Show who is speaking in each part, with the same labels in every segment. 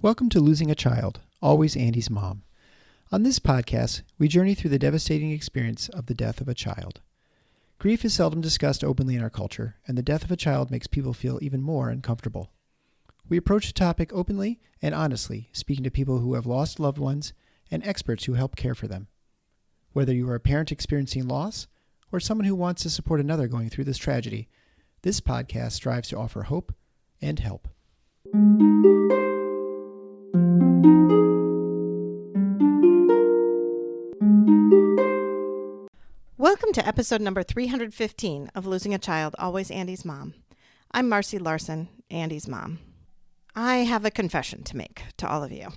Speaker 1: Welcome to Losing a Child, Always Andy's Mom. On this podcast, we journey through the devastating experience of the death of a child. Grief is seldom discussed openly in our culture, and the death of a child makes people feel even more uncomfortable. We approach the topic openly and honestly, speaking to people who have lost loved ones and experts who help care for them. Whether you are a parent experiencing loss or someone who wants to support another going through this tragedy, this podcast strives to offer hope and help.
Speaker 2: Welcome to episode number 315 of Losing a Child, Always Andy's Mom. I'm Marcy Larson, Andy's mom. I have a confession to make to all of you.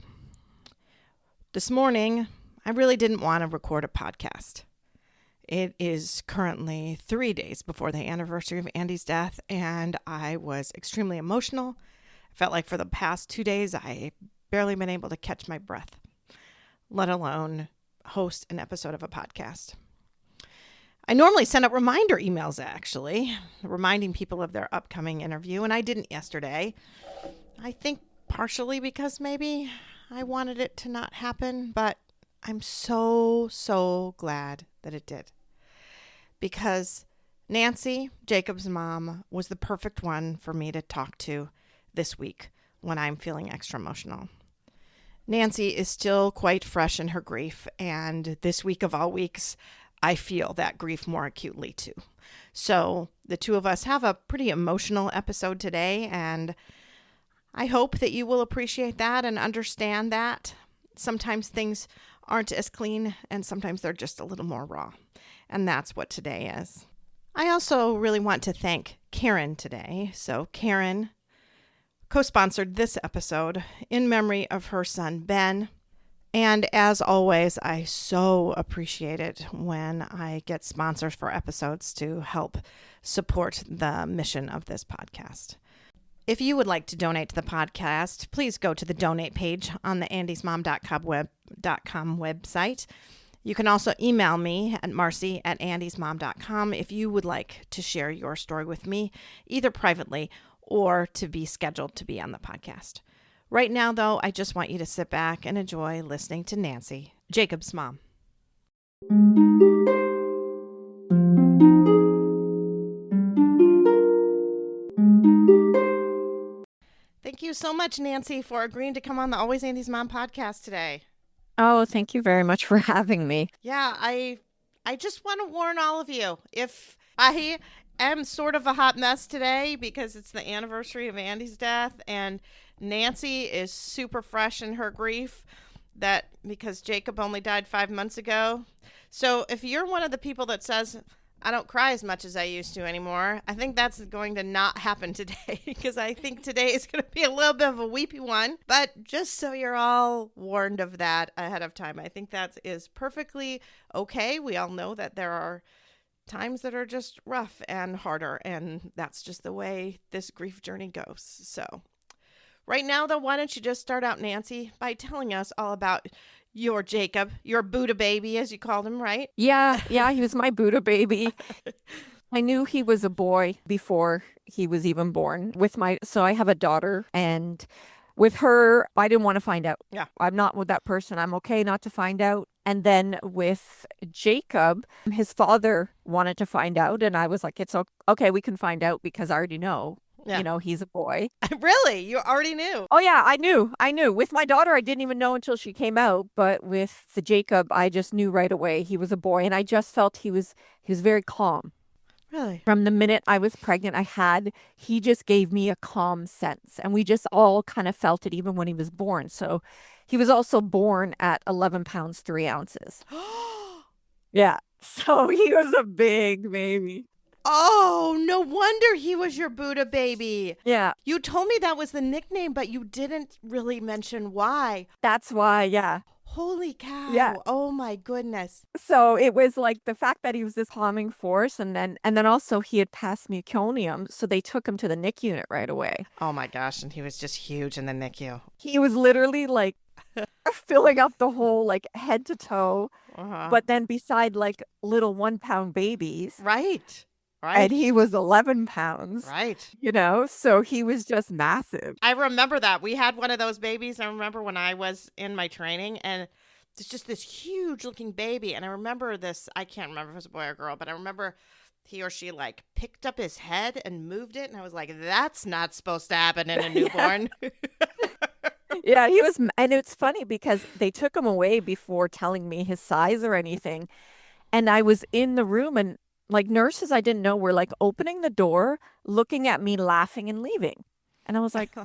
Speaker 2: This morning, I really didn't want to record a podcast. It is currently 3 days before the anniversary of Andy's death, and I was extremely emotional. I felt like for the past 2 days, I barely been able to catch my breath, let alone host an episode of a podcast. I normally send out reminder emails, actually, reminding people of their upcoming interview, and I didn't yesterday. I think partially because maybe I wanted it to not happen, but I'm so glad that it did. Because Nancy, Jacob's mom, was the perfect one for me to talk to this week when I'm feeling extra emotional. Nancy is still quite fresh in her grief, and this week of all weeks, I feel that grief more acutely too. So the two of us have a pretty emotional episode today, and I hope that you will appreciate that and understand that sometimes things aren't as clean and sometimes they're just a little more raw. And that's what today is. I also really want to thank Karen today. So Karen co-sponsored this episode in memory of her son, Ben. And as always, I so appreciate it when I get sponsors for episodes to help support the mission of this podcast. If you would like to donate to the podcast, please go to the donate page on the andysmom.com website. You can also email me at marcy@andysmom.com if you would like to share your story with me, either privately or to be scheduled to be on the podcast. Right now, though, I just want you to sit back and enjoy listening to Nancy, Jacob's mom. Thank you so much, Nancy, for agreeing to come on the Always Andy's Mom podcast today.
Speaker 3: Oh, thank you very much for having me.
Speaker 2: Yeah, I just want to warn all of you, if I am sort of a hot mess today because it's the anniversary of Andy's death, and Nancy is super fresh in her grief because Jacob only died 5 months ago. So if you're one of the people that says, I don't cry as much as I used to anymore, I think that's going to not happen today because I think today is going to be a little bit of a weepy one. But just so you're all warned of that ahead of time, I think that is perfectly okay. We all know that there are times that are just rough and harder, and that's just the way this grief journey goes. So right now, though, why don't you just start out, Nancy, by telling us all about your Jacob, your Buddha baby, as you called him, right?
Speaker 3: Yeah, he was my Buddha baby. I knew he was a boy before he was even born. So I have a daughter, and with her, I didn't want to find out.
Speaker 2: Yeah.
Speaker 3: I'm not with that person. I'm okay not to find out. And then with Jacob, his father wanted to find out, and I was like, it's okay, we can find out because I already know.
Speaker 2: Yeah.
Speaker 3: You know, he's a boy.
Speaker 2: Really? You already knew?
Speaker 3: Oh, yeah, I knew. With my daughter, I didn't even know until she came out. But with the Jacob, I just knew right away he was a boy. And I just felt he was very calm.
Speaker 2: Really?
Speaker 3: From the minute I was pregnant, he just gave me a calm sense. And we just all kind of felt it even when he was born. So he was also born at 11 pounds, 3 ounces. Yeah. So he was a big baby.
Speaker 2: Oh, no wonder he was your Buddha baby.
Speaker 3: Yeah.
Speaker 2: You told me that was the nickname, but you didn't really mention why.
Speaker 3: That's why, yeah.
Speaker 2: Holy cow.
Speaker 3: Yeah.
Speaker 2: Oh, my goodness.
Speaker 3: So it was like the fact that he was this calming force, and then also he had passed meconium, so they took him to the NICU unit right away.
Speaker 2: Oh, my gosh, and he was just huge in the NICU.
Speaker 3: He was literally like filling up the whole like head to toe, but then beside like little 1 pound babies.
Speaker 2: Right. Right.
Speaker 3: And he was 11 pounds,
Speaker 2: Right.
Speaker 3: so he was just massive.
Speaker 2: I remember that. We had one of those babies. I remember when I was in my training, and it's just this huge looking baby. And I remember this, I can't remember if it was a boy or girl, but I remember he or she like picked up his head and moved it. And I was like, that's not supposed to happen in a newborn.
Speaker 3: Yeah, he was, and it's funny because they took him away before telling me his size or anything. And I was in the room and like nurses I didn't know were like opening the door, looking at me, laughing and leaving. And I was like,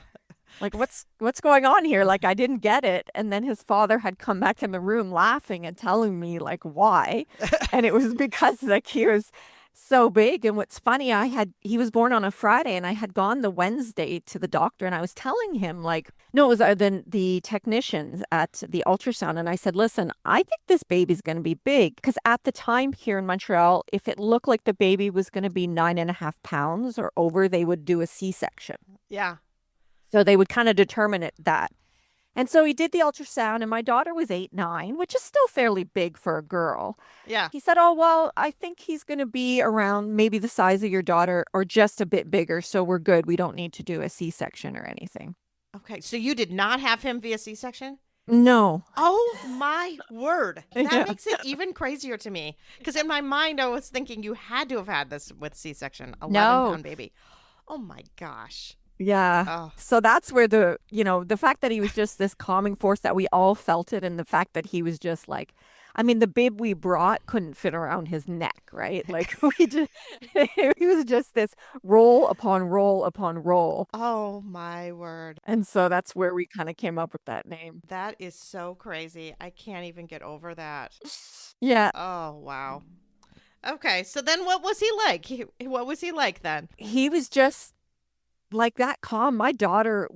Speaker 3: what's going on here? Like I didn't get it. And then his father had come back in the room laughing and telling me like why. And it was because like he was so big. And what's funny, he was born on a Friday and I had gone the Wednesday to the doctor and I was telling him like, no, it was the technicians at the ultrasound. And I said, listen, I think this baby's going to be big. Because at the time here in Montreal, if it looked like the baby was going to be 9.5 pounds or over, they would do a C-section.
Speaker 2: Yeah.
Speaker 3: So they would kind of determine that. And so he did the ultrasound and my daughter was 8, 9, which is still fairly big for a girl.
Speaker 2: Yeah.
Speaker 3: He said, oh, well, I think he's going to be around maybe the size of your daughter or just a bit bigger. So we're good. We don't need to do a C-section or anything.
Speaker 2: Okay. So you did not have him via C-section?
Speaker 3: No.
Speaker 2: Oh my word. That
Speaker 3: Yeah.
Speaker 2: makes it even crazier to me. Because in my mind, I was thinking you had to have had this with C-section, 11-pound baby. Oh my gosh.
Speaker 3: Yeah.
Speaker 2: Oh.
Speaker 3: So that's where the fact that he was just this calming force that we all felt it. And the fact that he was just like, I mean, the bib we brought couldn't fit around his neck, right? Like he was just this roll upon roll upon roll.
Speaker 2: Oh my word.
Speaker 3: And so that's where we kind of came up with that name.
Speaker 2: That is so crazy. I can't even get over that.
Speaker 3: Yeah.
Speaker 2: Oh, wow. Okay. So then what was he like? What was he like then?
Speaker 3: He was just like that calm. My daughter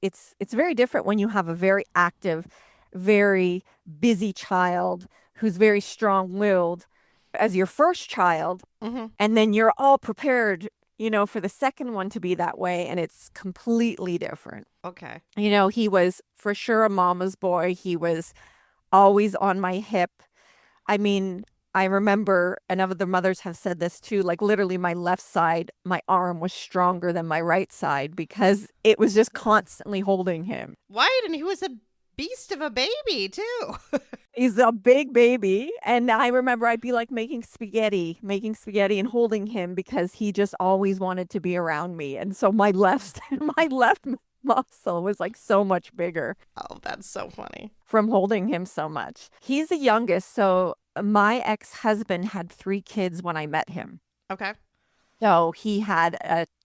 Speaker 3: it's very different when you have a very active, very busy child who's very strong-willed as your first child.
Speaker 2: Mm-hmm.
Speaker 3: And then you're all prepared, for the second one to be that way. And it's completely different.
Speaker 2: Okay.
Speaker 3: He was for sure a mama's boy. He was always on my hip. I mean, I remember, and other mothers have said this too, like literally my left side, my arm was stronger than my right side because it was just constantly holding him.
Speaker 2: Right. And he was a beast of a baby too.
Speaker 3: He's a big baby. And I remember I'd be like making spaghetti and holding him because he just always wanted to be around me. And so my left muscle was like so much bigger.
Speaker 2: Oh, that's so funny.
Speaker 3: From holding him so much. He's the youngest. So my ex-husband had 3 kids when I met him.
Speaker 2: Okay.
Speaker 3: So he had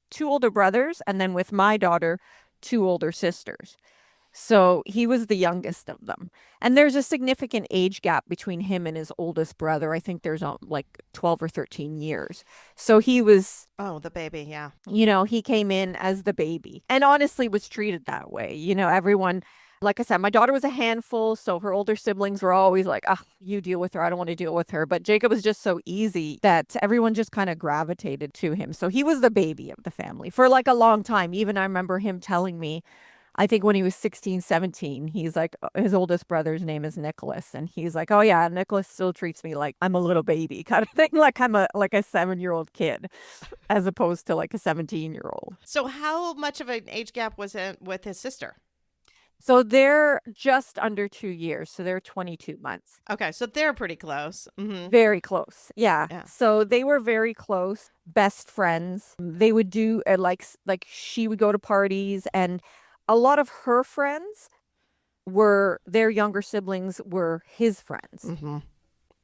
Speaker 3: 2 older brothers and then with my daughter, 2 older sisters. So he was the youngest of them. And there's a significant age gap between him and his oldest brother. I think there's like 12 or 13 years. So he was...
Speaker 2: Oh, the baby, yeah.
Speaker 3: He came in as the baby and honestly was treated that way. Everyone... Like I said, my daughter was a handful, so her older siblings were always like, you deal with her. I don't want to deal with her. But Jacob was just so easy that everyone just kind of gravitated to him. So he was the baby of the family for like a long time. Even I remember him telling me, I think when he was 16, 17, he's like, his oldest brother's name is Nicholas. And he's like, oh yeah, Nicholas still treats me like I'm a little baby kind of thing. Like I'm a 7-year-old kid as opposed to like a 17-year-old.
Speaker 2: So how much of an age gap was it with his sister?
Speaker 3: So they're just under 2 years. So they're 22 months.
Speaker 2: Okay. So they're pretty close. Mm-hmm.
Speaker 3: Very close. Yeah.
Speaker 2: Yeah.
Speaker 3: So they were very close, best friends. They would do like she would go to parties and a lot of her friends their younger siblings were his friends.
Speaker 2: Mm-hmm.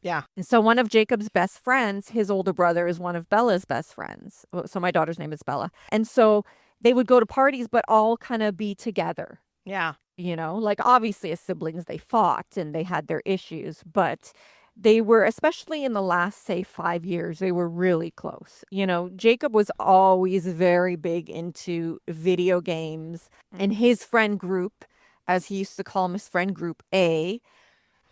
Speaker 2: Yeah.
Speaker 3: And so one of Jacob's best friends, his older brother, is one of Bella's best friends. So my daughter's name is Bella. And so they would go to parties, but all kind of be together.
Speaker 2: Yeah.
Speaker 3: Like obviously as siblings, they fought and they had their issues, but they were, especially in the last, say, 5 years, they were really close. Jacob was always very big into video games and his friend group, as he used to call them, his friend group A,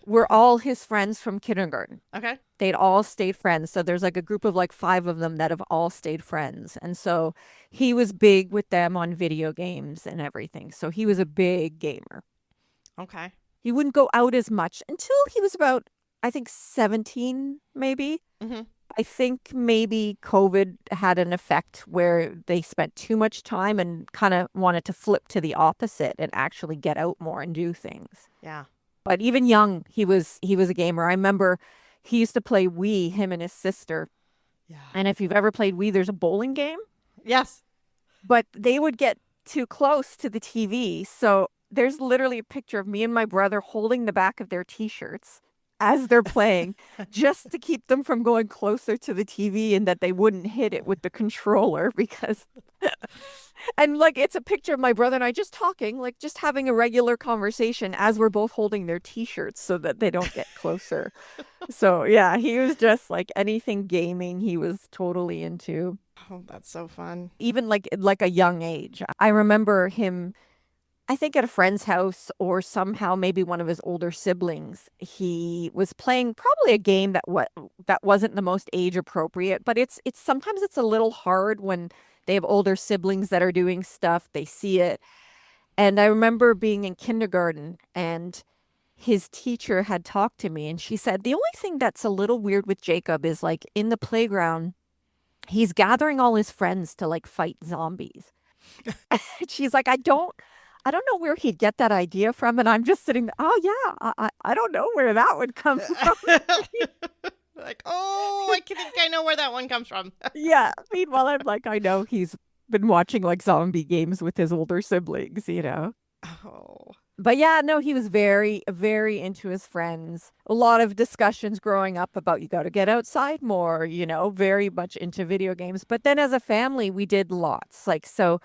Speaker 3: were all his friends from kindergarten.
Speaker 2: Okay.
Speaker 3: They'd all stayed friends. So there's like a group of like 5 of them that have all stayed friends. And so he was big with them on video games and everything. So he was a big gamer.
Speaker 2: Okay.
Speaker 3: He wouldn't go out as much until he was about, I think, 17, maybe.
Speaker 2: Mm-hmm.
Speaker 3: I think maybe COVID had an effect where they spent too much time and kind of wanted to flip to the opposite and actually get out more and do things.
Speaker 2: Yeah.
Speaker 3: But even young, he was a gamer. I remember he used to play Wii, him and his sister.
Speaker 2: Yeah.
Speaker 3: And if you've ever played Wii, there's a bowling game,
Speaker 2: Yes.
Speaker 3: but they would get too close to the TV. So there's literally a picture of me and my brother holding the back of their t-shirts as they're playing, just to keep them from going closer to the TV and that they wouldn't hit it with the controller because and like it's a picture of my brother and I just talking, like just having a regular conversation as we're both holding their t-shirts so that they don't get closer. So yeah, he was just like anything gaming he was totally into.
Speaker 2: Oh, that's so fun.
Speaker 3: Even like a young age. I remember him, I think at a friend's house or somehow maybe one of his older siblings, he was playing probably a game that wasn't the most age appropriate, but it's sometimes it's a little hard when they have older siblings that are doing stuff, they see it. And I remember being in kindergarten and his teacher had talked to me and she said, the only thing that's a little weird with Jacob is like in the playground, he's gathering all his friends to like fight zombies. She's like, I don't know where he'd get that idea from. And I'm just sitting there, oh yeah, I don't know where that would come from.
Speaker 2: Like, oh, I think I know where that one comes from.
Speaker 3: Yeah. Meanwhile, I'm like, I know he's been watching like zombie games with his older siblings, you know?
Speaker 2: Oh.
Speaker 3: But yeah, no, he was very, very into his friends. A lot of discussions growing up about you got to get outside more, you know, very much into video games. But then as a family, we did lots. Like, so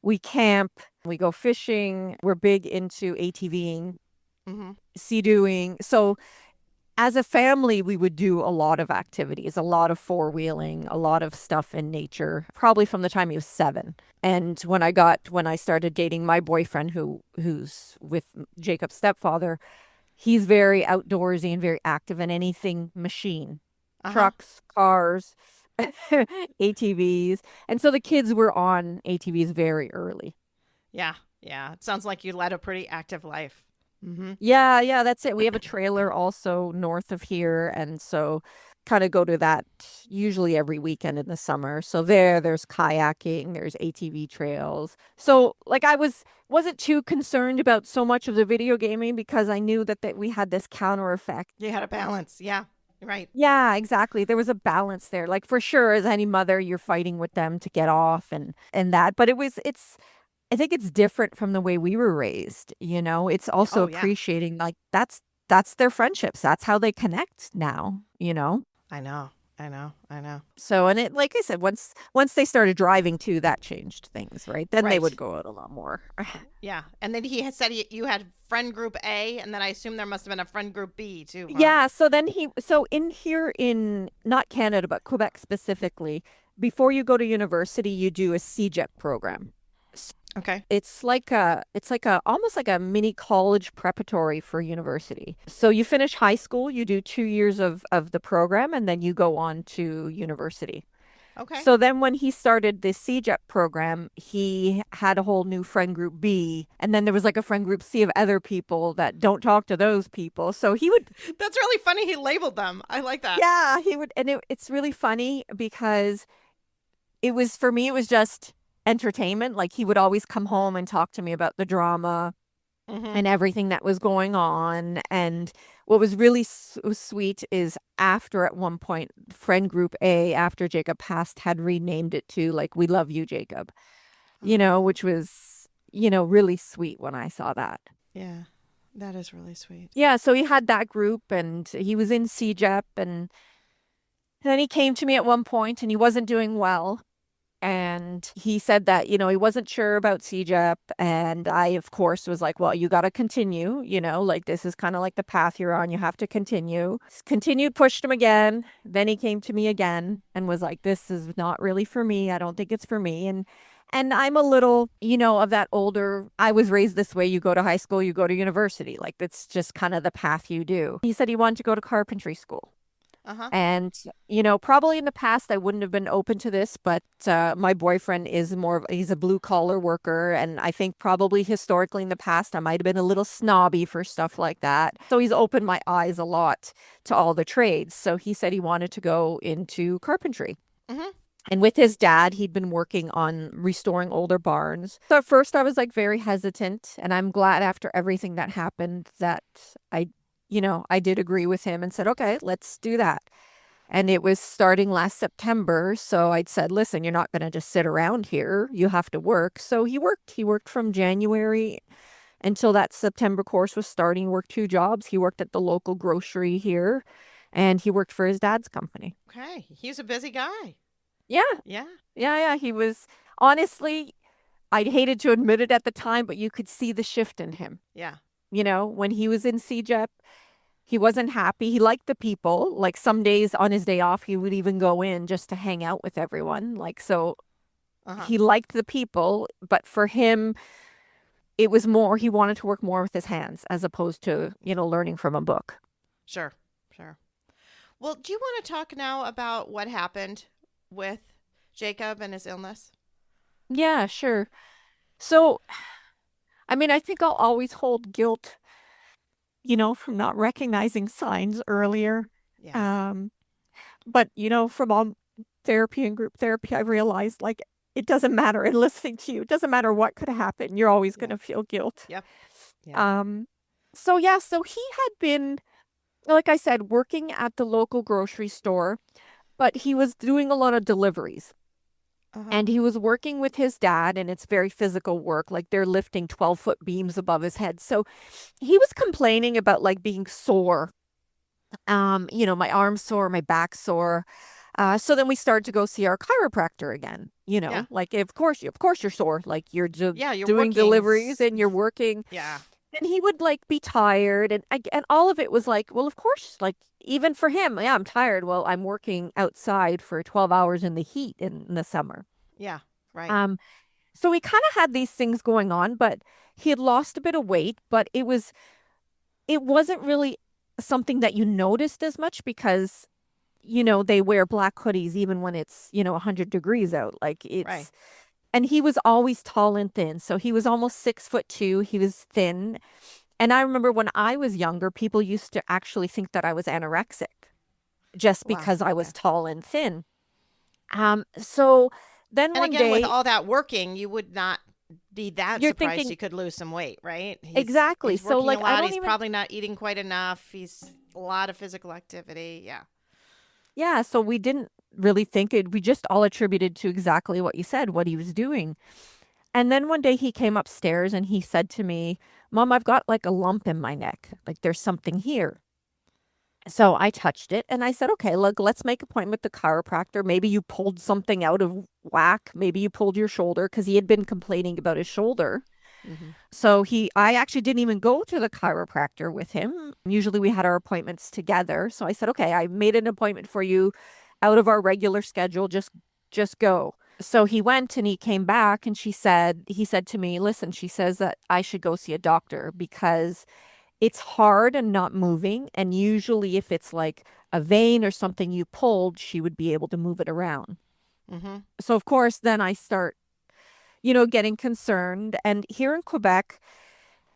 Speaker 3: we camp, we go fishing, we're big into ATVing,
Speaker 2: Mm-hmm.
Speaker 3: sea-doing. So as a family, we would do a lot of activities, a lot of four-wheeling, a lot of stuff in nature, probably from the time he was 7. And when I started dating my boyfriend, who's with Jacob's stepfather, he's very outdoorsy and very active in anything machine, trucks, cars, ATVs. And so the kids were on ATVs very early.
Speaker 2: Yeah. Yeah. It sounds like you led a pretty active life. Mm-hmm.
Speaker 3: Yeah, that's it. We have a trailer also north of here. And so kind of go to that usually every weekend in the summer. So there's kayaking, there's ATV trails. So like I wasn't too concerned about so much of the video gaming because I knew that we had this counter effect.
Speaker 2: You had a balance. Yeah. Right.
Speaker 3: Yeah, exactly. There was a balance there. Like for sure, as any mother, you're fighting with them to get off and that. But I think it's different from the way we were raised, you know? It's also appreciating like that's their friendships. That's how they connect now, you know?
Speaker 2: I know.
Speaker 3: So, and it, like I said, once they started driving too, that changed things, right? Then they would go out a lot more.
Speaker 2: Yeah. And then he had said you had friend group A, and then I assume there must have been a friend group B too. Huh?
Speaker 3: Yeah. So in here in not Canada, but Quebec specifically, before you go to university, you do a CJEP program.
Speaker 2: Okay.
Speaker 3: It's like almost like a mini college preparatory for university. So you finish high school, you do 2 years of the program, and then you go on to university.
Speaker 2: Okay.
Speaker 3: So then when he started the CJEP program, he had a whole new friend group B, and then there was like a friend group C of other people that don't talk to those people. So he would...
Speaker 2: That's really funny. He labeled them. I like that.
Speaker 3: Yeah, he would. And it's really funny because for me, it was just entertainment. Like he would always come home and talk to me about the drama and everything that was going on. And what was really sweet is after at one point, friend group A, after Jacob passed, had renamed it to like, "We love you, Jacob," you know, which was, you know, really sweet when I saw that.
Speaker 2: Yeah, that is really sweet.
Speaker 3: Yeah. So he had that group and he was in CJEP and then he came to me at one point and he wasn't doing well. And he said that, you know, he wasn't sure about CJEP. And I, of course, was like, well, you got to continue, you know, like this is kind of like the path you're on. You have to continue. Continued, pushed him again. Then he came to me again and was like, this is not really for me. I don't think it's for me. And I'm a little, you know, of that older, I was raised this way. You go to high school, you go to university. Like that's just kind of the path you do. He said he wanted to go to carpentry school.
Speaker 2: Uh-huh.
Speaker 3: And, probably in the past I wouldn't have been open to this, but my boyfriend is he's a blue collar worker. And I think probably historically in the past, I might have been a little snobby for stuff like that. So he's opened my eyes a lot to all the trades. So he said he wanted to go into carpentry.
Speaker 2: Mm-hmm.
Speaker 3: And with his dad, he'd been working on restoring older barns. So at first I was like very hesitant. And I'm glad after everything that happened that I did agree with him and said, okay, let's do that. And it was starting last September. So I'd said, listen, you're not going to just sit around here. You have to work. So he worked. He worked from January until that September course was starting. He worked 2 jobs. He worked at the local grocery here and he worked for his dad's company.
Speaker 2: Okay. He's a busy guy.
Speaker 3: Yeah.
Speaker 2: Yeah.
Speaker 3: Yeah. He was, honestly, I hated to admit it at the time, but you could see the shift in him.
Speaker 2: Yeah.
Speaker 3: When he was in CJEP, he wasn't happy. He liked the people. Like some days on his day off, he would even go in just to hang out with everyone. Like, so
Speaker 2: Uh-huh.
Speaker 3: he liked the people, but for him, it was more, he wanted to work more with his hands as opposed to, learning from a book.
Speaker 2: Sure. Well, do you want to talk now about what happened with Jacob and his illness?
Speaker 3: Yeah, sure. So, I think I'll always hold guilt, from not recognizing signs earlier.
Speaker 2: Yeah.
Speaker 3: But, from all therapy and group therapy, I realized like it doesn't matter. And listening to you, it doesn't matter what could happen. You're always going to feel guilt.
Speaker 2: Yep. Yeah.
Speaker 3: So he had been, like I said, working at the local grocery store, but he was doing a lot of deliveries.
Speaker 2: Uh-huh.
Speaker 3: And he was working with his dad, and it's very physical work. Like they're lifting 12-foot beams above his head. So he was complaining about like being sore. My arm's sore, my back's sore. So then we started to go see our chiropractor again.
Speaker 2: Yeah.
Speaker 3: Like of course you're sore. Like you're
Speaker 2: You're
Speaker 3: doing
Speaker 2: working.
Speaker 3: deliveries and you're working.
Speaker 2: Yeah.
Speaker 3: And he would like be tired, and all of it was like, well, of course, like even for him, yeah, I'm tired. Well, I'm working outside for 12 hours in the heat in the summer.
Speaker 2: Yeah. Right.
Speaker 3: So we kind of had these things going on, but he had lost a bit of weight, but it wasn't really something that you noticed as much because they wear black hoodies even when it's 100 degrees out. Like it's
Speaker 2: Right.
Speaker 3: And he was always tall and thin. So he was almost 6'2". He was thin. And I remember when I was younger, people used to actually think that I was anorexic just
Speaker 2: Wow.
Speaker 3: because I was tall and thin. So then
Speaker 2: And
Speaker 3: one
Speaker 2: again,
Speaker 3: day,
Speaker 2: with all that working, you would not be that
Speaker 3: you're
Speaker 2: surprised
Speaker 3: thinking
Speaker 2: you could lose some weight, right?
Speaker 3: exactly.
Speaker 2: He's
Speaker 3: So
Speaker 2: working
Speaker 3: like
Speaker 2: a
Speaker 3: I
Speaker 2: lot.
Speaker 3: don't
Speaker 2: He's
Speaker 3: even
Speaker 2: probably not eating quite enough. He's a lot of physical activity. Yeah.
Speaker 3: Yeah, so we didn't really think it. We just all attributed to exactly what you said, what he was doing. And then one day he came upstairs and he said to me, Mom, I've got like a lump in my neck. Like there's something here. So I touched it and I said, okay, look, let's make an appointment with the chiropractor. Maybe you pulled something out of whack. Maybe you pulled your shoulder because he had been complaining about his shoulder.
Speaker 2: Mm-hmm.
Speaker 3: So I actually didn't even go to the chiropractor with him. Usually we had our appointments together. So I said, okay, I made an appointment for you out of our regular schedule. Just go. So he went and he came back and he said to me, listen, she says that I should go see a doctor because it's hard and not moving. And usually if it's like a vein or something you pulled, she would be able to move it around.
Speaker 2: Mm-hmm.
Speaker 3: So of course, then I start, getting concerned. And here in Quebec,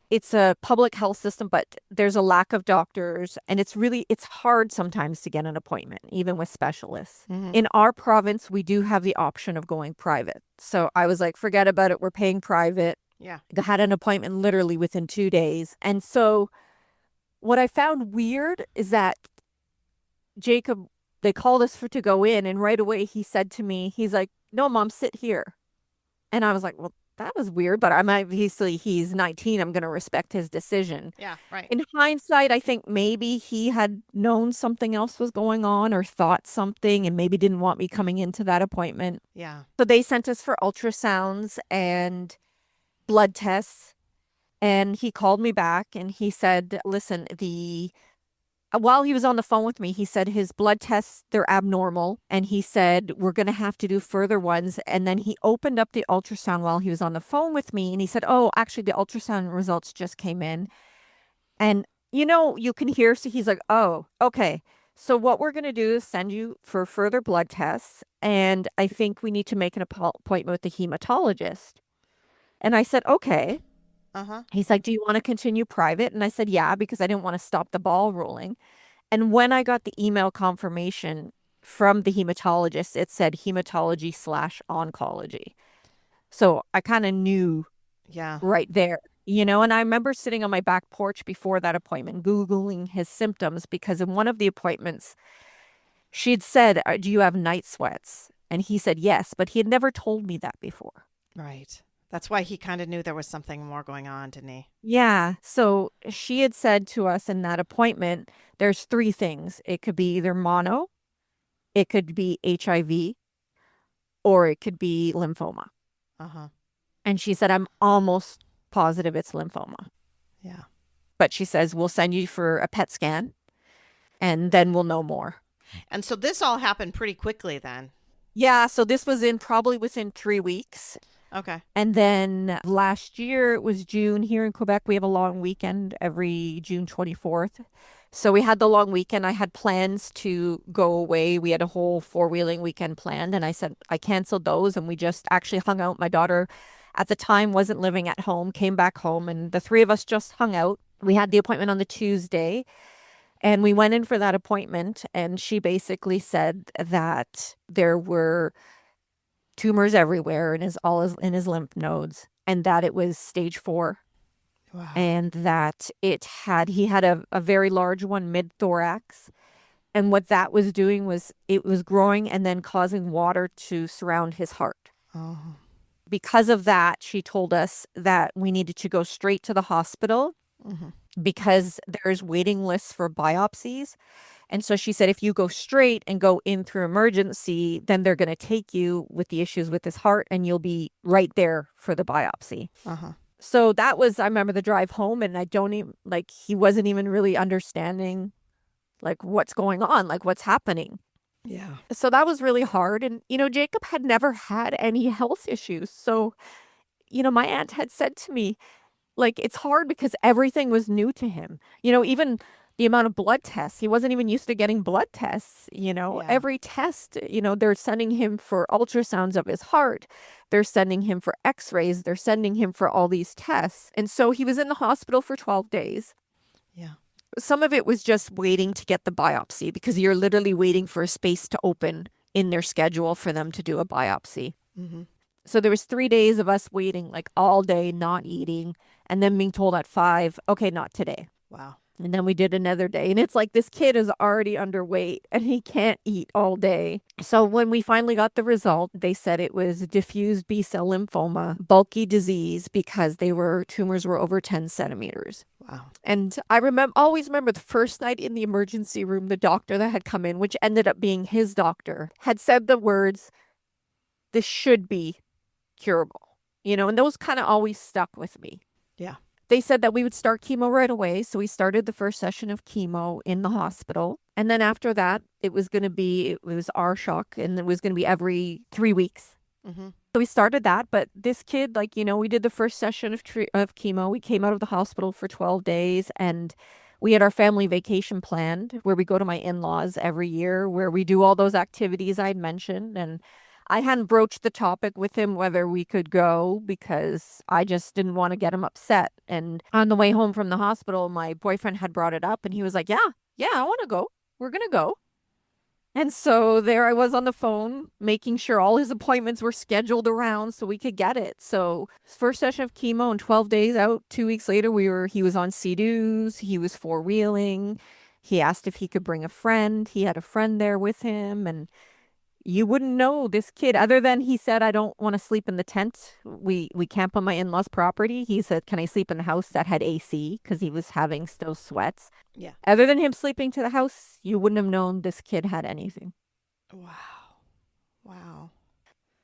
Speaker 3: it's a public health system, but there's a lack of doctors. And it's hard sometimes to get an appointment, even with specialists.
Speaker 2: Mm-hmm.
Speaker 3: In our province, we do have the option of going private. So I was like, forget about it. We're paying private.
Speaker 2: Yeah.
Speaker 3: I had an appointment literally within 2 days. And so what I found weird is that Jacob, they called us to go in. And right away he said to me, he's like, no, Mom, sit here. And I was like, well, that was weird, but obviously he's 19. I'm going to respect his decision.
Speaker 2: Yeah. Right.
Speaker 3: In hindsight, I think maybe he had known something else was going on or thought something and maybe didn't want me coming into that appointment.
Speaker 2: Yeah.
Speaker 3: So they sent us for ultrasounds and blood tests. And he called me back and he said, listen, while he was on the phone with me, he said his blood tests, they're abnormal. And he said, we're going to have to do further ones. And then he opened up the ultrasound while he was on the phone with me. And he said, oh, actually, the ultrasound results just came in. And, you can hear, so he's like, oh, okay. So what we're going to do is send you for further blood tests. And I think we need to make an appointment with the hematologist. And I said, okay.
Speaker 2: Uh-huh.
Speaker 3: He's like, do you want to continue private? And I said, yeah, because I didn't want to stop the ball rolling. And when I got the email confirmation from the hematologist, it said hematology/oncology. So I kind of knew
Speaker 2: Yeah.
Speaker 3: right there, and I remember sitting on my back porch before that appointment, Googling his symptoms, because in one of the appointments, she'd said, do you have night sweats? And he said, yes, but he had never told me that before.
Speaker 2: Right. That's why he kind of knew there was something more going on, didn't he?
Speaker 3: Yeah. So she had said to us in that appointment, there's three things. It could be either mono, it could be HIV, or it could be lymphoma.
Speaker 2: Uh-huh.
Speaker 3: And she said, I'm almost positive it's lymphoma.
Speaker 2: Yeah.
Speaker 3: But she says, we'll send you for a PET scan and then we'll know more.
Speaker 2: And so this all happened pretty quickly then.
Speaker 3: Yeah. So this was probably within 3 weeks.
Speaker 2: Okay.
Speaker 3: And then last year, it was June here in Quebec. We have a long weekend every June 24th. So we had the long weekend. I had plans to go away. We had a whole 4-wheeling weekend planned. And I said, I canceled those. And we just actually hung out. My daughter at the time wasn't living at home, came back home. And the three of us just hung out. We had the appointment on the Tuesday. And we went in for that appointment. And she basically said that there were tumors everywhere in his lymph nodes, and that it was stage 4.
Speaker 2: Wow.
Speaker 3: And that he had a very large one mid-thorax. And what that was doing was it was growing and then causing water to surround his heart.
Speaker 2: Oh.
Speaker 3: Because of that, she told us that we needed to go straight to the hospital
Speaker 2: Mm-hmm.
Speaker 3: because there's waiting lists for biopsies. And so she said, if you go straight and go in through emergency, then they're going to take you with the issues with his heart and you'll be right there for the biopsy.
Speaker 2: Uh-huh.
Speaker 3: So that was, I remember the drive home, and I don't even, he wasn't even really understanding, what's going on, what's happening.
Speaker 2: Yeah.
Speaker 3: So that was really hard. And, Jacob had never had any health issues. So, my aunt had said to me, it's hard because everything was new to him. Even the amount of blood tests, he wasn't even used to getting blood tests.
Speaker 2: Yeah.
Speaker 3: Every test, they're sending him for ultrasounds of his heart. They're sending him for x-rays. They're sending him for all these tests. And so he was in the hospital for 12 days.
Speaker 2: Yeah.
Speaker 3: Some of it was just waiting to get the biopsy because you're literally waiting for a space to open in their schedule for them to do a biopsy.
Speaker 2: Mm-hmm.
Speaker 3: So there was 3 days of us waiting all day, not eating, and then being told at 5, okay, not today.
Speaker 2: Wow.
Speaker 3: And then we did another day. And it's this kid is already underweight and he can't eat all day. So when we finally got the result, they said it was diffuse B-cell lymphoma, bulky disease, because tumors were over 10 centimeters.
Speaker 2: Wow.
Speaker 3: And I always remember the first night in the emergency room, the doctor that had come in, which ended up being his doctor, had said the words, this should be curable, and those kind of always stuck with me.
Speaker 2: Yeah.
Speaker 3: They said that we would start chemo right away. So we started the first session of chemo in the hospital. And then after that, it was our shock, and it was going to be every 3 weeks.
Speaker 2: Mm-hmm.
Speaker 3: So we started that. But this kid, we did the first session of chemo. We came out of the hospital for 12 days, and we had our family vacation planned where we go to my in-laws every year, where we do all those activities I'd mentioned. And I hadn't broached the topic with him whether we could go because I just didn't want to get him upset. And on the way home from the hospital, my boyfriend had brought it up and he was like, yeah, I want to go. We're going to go. And so there I was on the phone making sure all his appointments were scheduled around so we could get it. So first session of chemo and 12 days out, 2 weeks later, he was on Sea-Doos. He was 4-wheeling. He asked if he could bring a friend. He had a friend there with him, and you wouldn't know this kid other than he said, I don't want to sleep in the tent. We camp on my in-laws' property. He said, can I sleep in the house that had AC? Because he was having still sweats.
Speaker 2: Yeah.
Speaker 3: Other than him sleeping to the house, you wouldn't have known this kid had anything.
Speaker 2: Wow. Wow.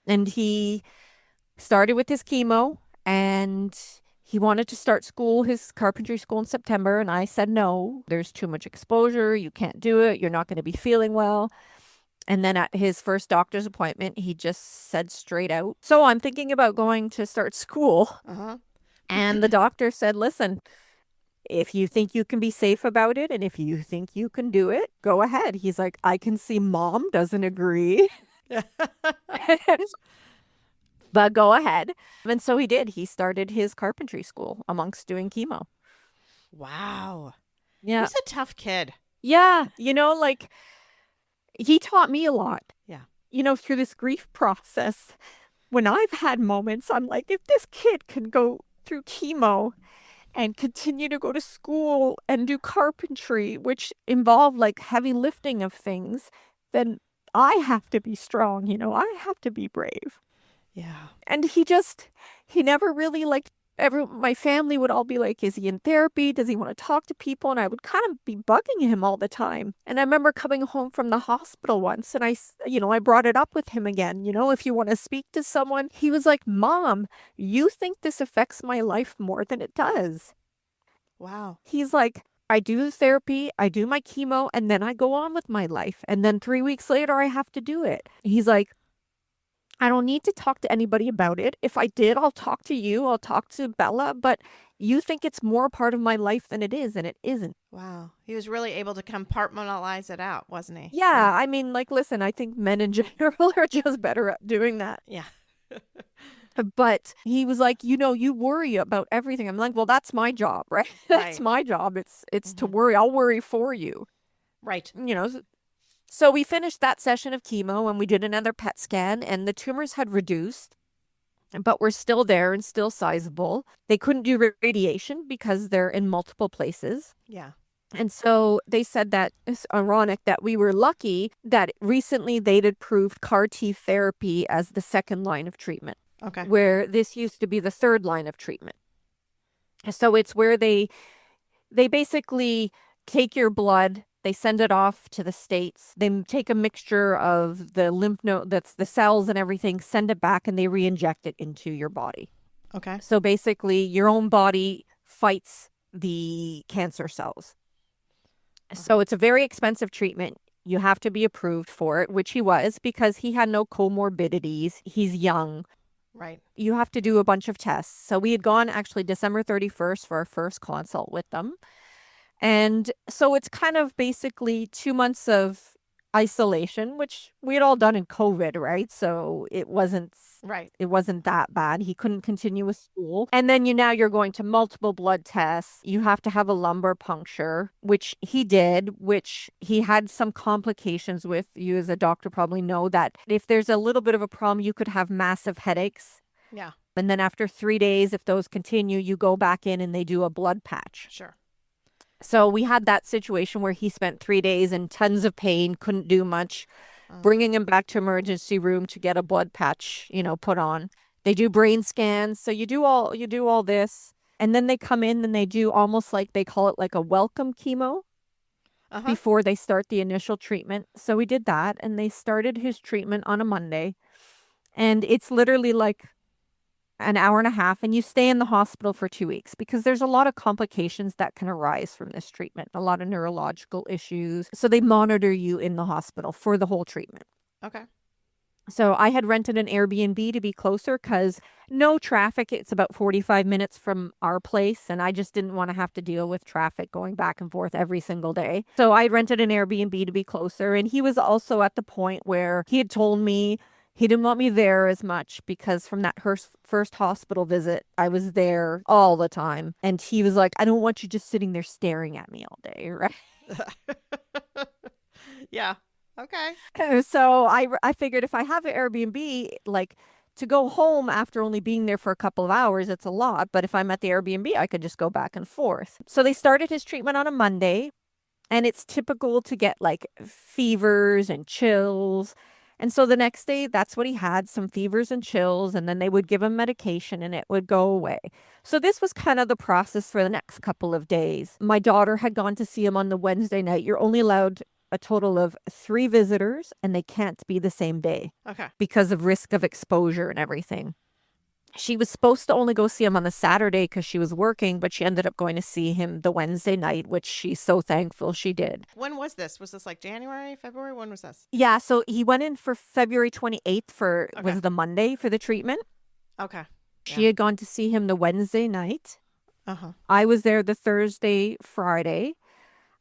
Speaker 3: And he started with his chemo, and he wanted to start his carpentry school in September. And I said, no, there's too much exposure. You can't do it. You're not going to be feeling well. And then at his first doctor's appointment, he just said straight out, so I'm thinking about going to start school.
Speaker 2: Uh-huh.
Speaker 3: And the doctor said, listen, If you think you can be safe about it and if you think you can do it, go ahead. He's like, I can see mom doesn't agree, but go ahead. And so he did. He started his carpentry school amongst doing chemo.
Speaker 2: Wow.
Speaker 3: Yeah.
Speaker 2: He's a tough kid.
Speaker 3: Yeah. Like he taught me a lot.
Speaker 2: Yeah.
Speaker 3: Through this grief process, when I've had moments, I'm like, if this kid can go through chemo and continue to go to school and do carpentry, which involve like heavy lifting of things, then I have to be strong, I have to be brave.
Speaker 2: Yeah.
Speaker 3: And he never really like my family would all be like, is he in therapy? Does he want to talk to people? And I would kind of be bugging him all the time. And I remember coming home from the hospital once and I brought it up with him again. If you want to speak to someone, he was like, Mom, you think this affects my life more than it does.
Speaker 2: Wow.
Speaker 3: He's like, I do the therapy, I do my chemo, and then I go on with my life. And then 3 weeks later, I have to do it. He's like, I don't need to talk to anybody about it. If I did, I'll talk to you. I'll talk to Bella. But you think it's more a part of my life than it is, and it isn't.
Speaker 2: Wow. He was really able to compartmentalize it out, wasn't he?
Speaker 3: Yeah. I mean, like, listen, I think men in general are just better at doing that.
Speaker 2: Yeah.
Speaker 3: But he was like, you worry about everything. I'm like, well, that's my job, right? That's
Speaker 2: Right.
Speaker 3: my job. It's to worry. I'll worry for you.
Speaker 2: Right.
Speaker 3: So we finished that session of chemo and we did another PET scan and the tumors had reduced, but were still there and still sizable. They couldn't do radiation because they're in multiple places.
Speaker 2: Yeah.
Speaker 3: And so they said that it's ironic that we were lucky that recently they'd approved CAR T therapy as the second line of treatment.
Speaker 2: Okay.
Speaker 3: Where this used to be the third line of treatment. So it's where they basically take your blood, they send it off to the States. They take a mixture of the lymph node, that's the cells and everything, send it back, and they re-inject it into your body.
Speaker 2: Okay.
Speaker 3: So basically, your own body fights the cancer cells. So it's a very expensive treatment. You have to be approved for it, which he was because he had no comorbidities. He's young.
Speaker 2: Right.
Speaker 3: You have to do a bunch of tests. So we had gone actually December 31st for our first consult with them. And so it's kind of basically 2 months of isolation, which we had all done in COVID, right? So it wasn't that bad. He couldn't continue with school. And then now you're going to multiple blood tests. You have to have a lumbar puncture, which he did, which he had some complications with. You as a doctor probably know that if there's a little bit of a problem, you could have massive headaches.
Speaker 2: Yeah.
Speaker 3: And then after 3 days, if those continue, you go back in and they do a blood patch.
Speaker 2: Sure.
Speaker 3: So we had that situation where he spent 3 days in tons of pain, couldn't do much, bringing him back to emergency room to get a blood patch, put on. They do brain scans. So you do all this. And then they come in and they do almost like they call it like a welcome chemo before they start the initial treatment. So we did that and they started his treatment on a Monday. And it's literally like an hour and a half, and you stay in the hospital for 2 weeks because there's a lot of complications that can arise from this treatment, a lot of neurological issues. So they monitor you in the hospital for the whole treatment.
Speaker 2: Okay.
Speaker 3: So I had rented an Airbnb to be closer because no traffic. It's about 45 minutes from our place, and I just didn't want to have to deal with traffic going back and forth every single day. So I rented an Airbnb to be closer, and he was also at the point where he had told me he didn't want me there as much because from that first hospital visit, I was there all the time. And he was like, I don't want you just sitting there staring at me all day, right?
Speaker 2: Yeah. Okay.
Speaker 3: So I figured if I have an Airbnb, like to go home after only being there for a couple of hours, it's a lot. But if I'm at the Airbnb, I could just go back and forth. So they started his treatment on a Monday. And it's typical to get like fevers and chills. And so the next day, that's what he had, some fevers and chills, and then they would give him medication and it would go away. So this was kind of the process for the next couple of days. My daughter had gone to see him on the Wednesday night. You're only allowed a total of 3 visitors, and they can't be the same day.
Speaker 2: Okay.
Speaker 3: Because of risk of exposure and everything. She was supposed to only go see him on the Saturday because she was working, but she ended up going to see him the Wednesday night, which she's so thankful she did.
Speaker 2: When was this? Was this like January, February? When was this?
Speaker 3: Yeah, so he went in for February 28th was the Monday for the treatment.
Speaker 2: Okay.
Speaker 3: She had gone to see him the Wednesday night.
Speaker 2: Uh-huh.
Speaker 3: I was there the Thursday, Friday.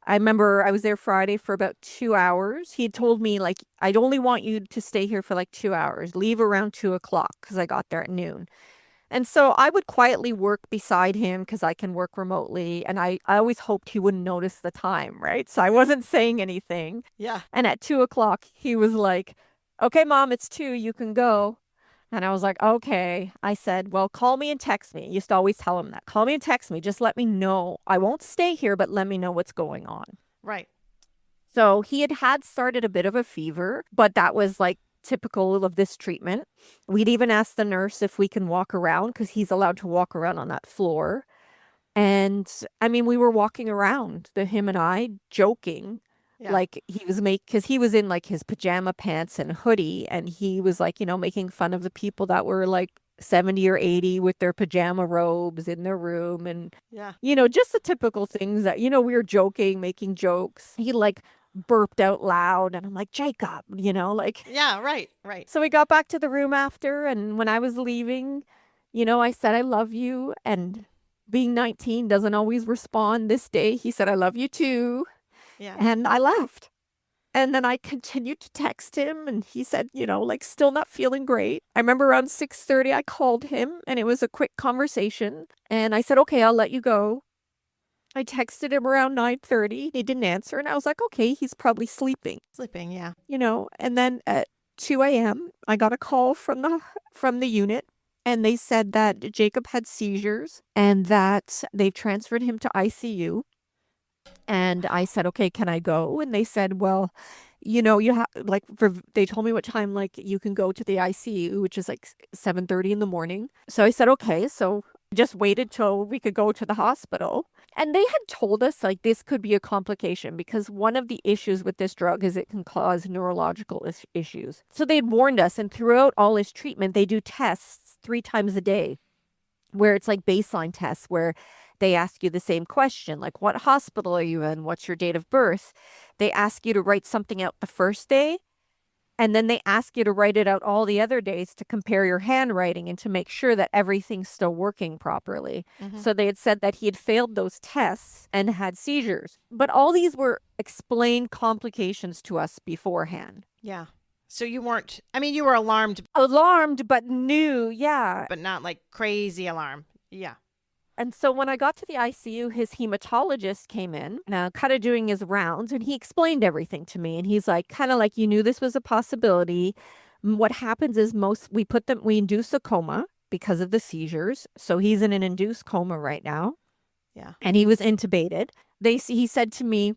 Speaker 3: I remember I was there Friday for about 2 hours. He had told me, like, I'd only want you to stay here for like 2 hours. Leave around 2 o'clock because I got there at noon. And so I would quietly work beside him because I can work remotely. And I always hoped he wouldn't notice the time, right? So I wasn't saying anything.
Speaker 2: Yeah.
Speaker 3: And at 2 o'clock, he was like, okay, Mom, it's 2. You can go. And I was like, okay. I said, well, call me and text me. I used to always tell him that. Call me and text me. Just let me know. I won't stay here, but let me know what's going on.
Speaker 2: Right.
Speaker 3: So he had started a bit of a fever, but that was like typical of this treatment. We'd even asked the nurse if we can walk around because he's allowed to walk around on that floor. And I mean, we were walking around, him and I, joking.
Speaker 2: Yeah.
Speaker 3: Like he was because he was in like his pajama pants and hoodie, and he was like, making fun of the people that were like 70 or 80 with their pajama robes in their room. And,
Speaker 2: Yeah.
Speaker 3: just the typical things that, we were joking, making jokes. He like burped out loud, and I'm like, Jacob, like.
Speaker 2: Yeah, right.
Speaker 3: So we got back to the room after, and when I was leaving, I said, I love you. And being 19 doesn't always respond. This day, he said, I love you too.
Speaker 2: Yeah.
Speaker 3: And I left. And then I continued to text him, and he said, like still not feeling great. I remember around 6:30, I called him, and it was a quick conversation. And I said, okay, I'll let you go. I texted him around 9:30. He didn't answer. And I was like, okay, he's probably sleeping.
Speaker 2: Sleeping, yeah.
Speaker 3: And then at 2 a.m., I got a call from the unit. And they said that Jacob had seizures and that they've transferred him to ICU. And I said, okay, can I go? And they said, well, you have they told me what time, like you can go to the ICU, which is like 7:30 in the morning. So I said, okay. So just waited till we could go to the hospital. And they had told us like this could be a complication because one of the issues with this drug is it can cause neurological issues. So they had warned us. And throughout all his treatment, they do tests 3 times a day where it's like baseline tests where they ask you the same question, like what hospital are you in? What's your date of birth? They ask you to write something out the first day, and then they ask you to write it out all the other days to compare your handwriting and to make sure that everything's still working properly.
Speaker 2: Mhm.
Speaker 3: So they had said that he had failed those tests and had seizures. But all these were explained complications to us beforehand.
Speaker 2: Yeah. So you weren't, you were alarmed,
Speaker 3: Alarmed, but knew, yeah.
Speaker 2: but not like crazy alarm. Yeah.
Speaker 3: And so when I got to the ICU, his hematologist came in, kind of doing his rounds, and he explained everything to me. And he's like, kind of like, you knew this was a possibility. What happens is we induce a coma because of the seizures. So he's in an induced coma right now.
Speaker 2: Yeah.
Speaker 3: And he was intubated. He said to me,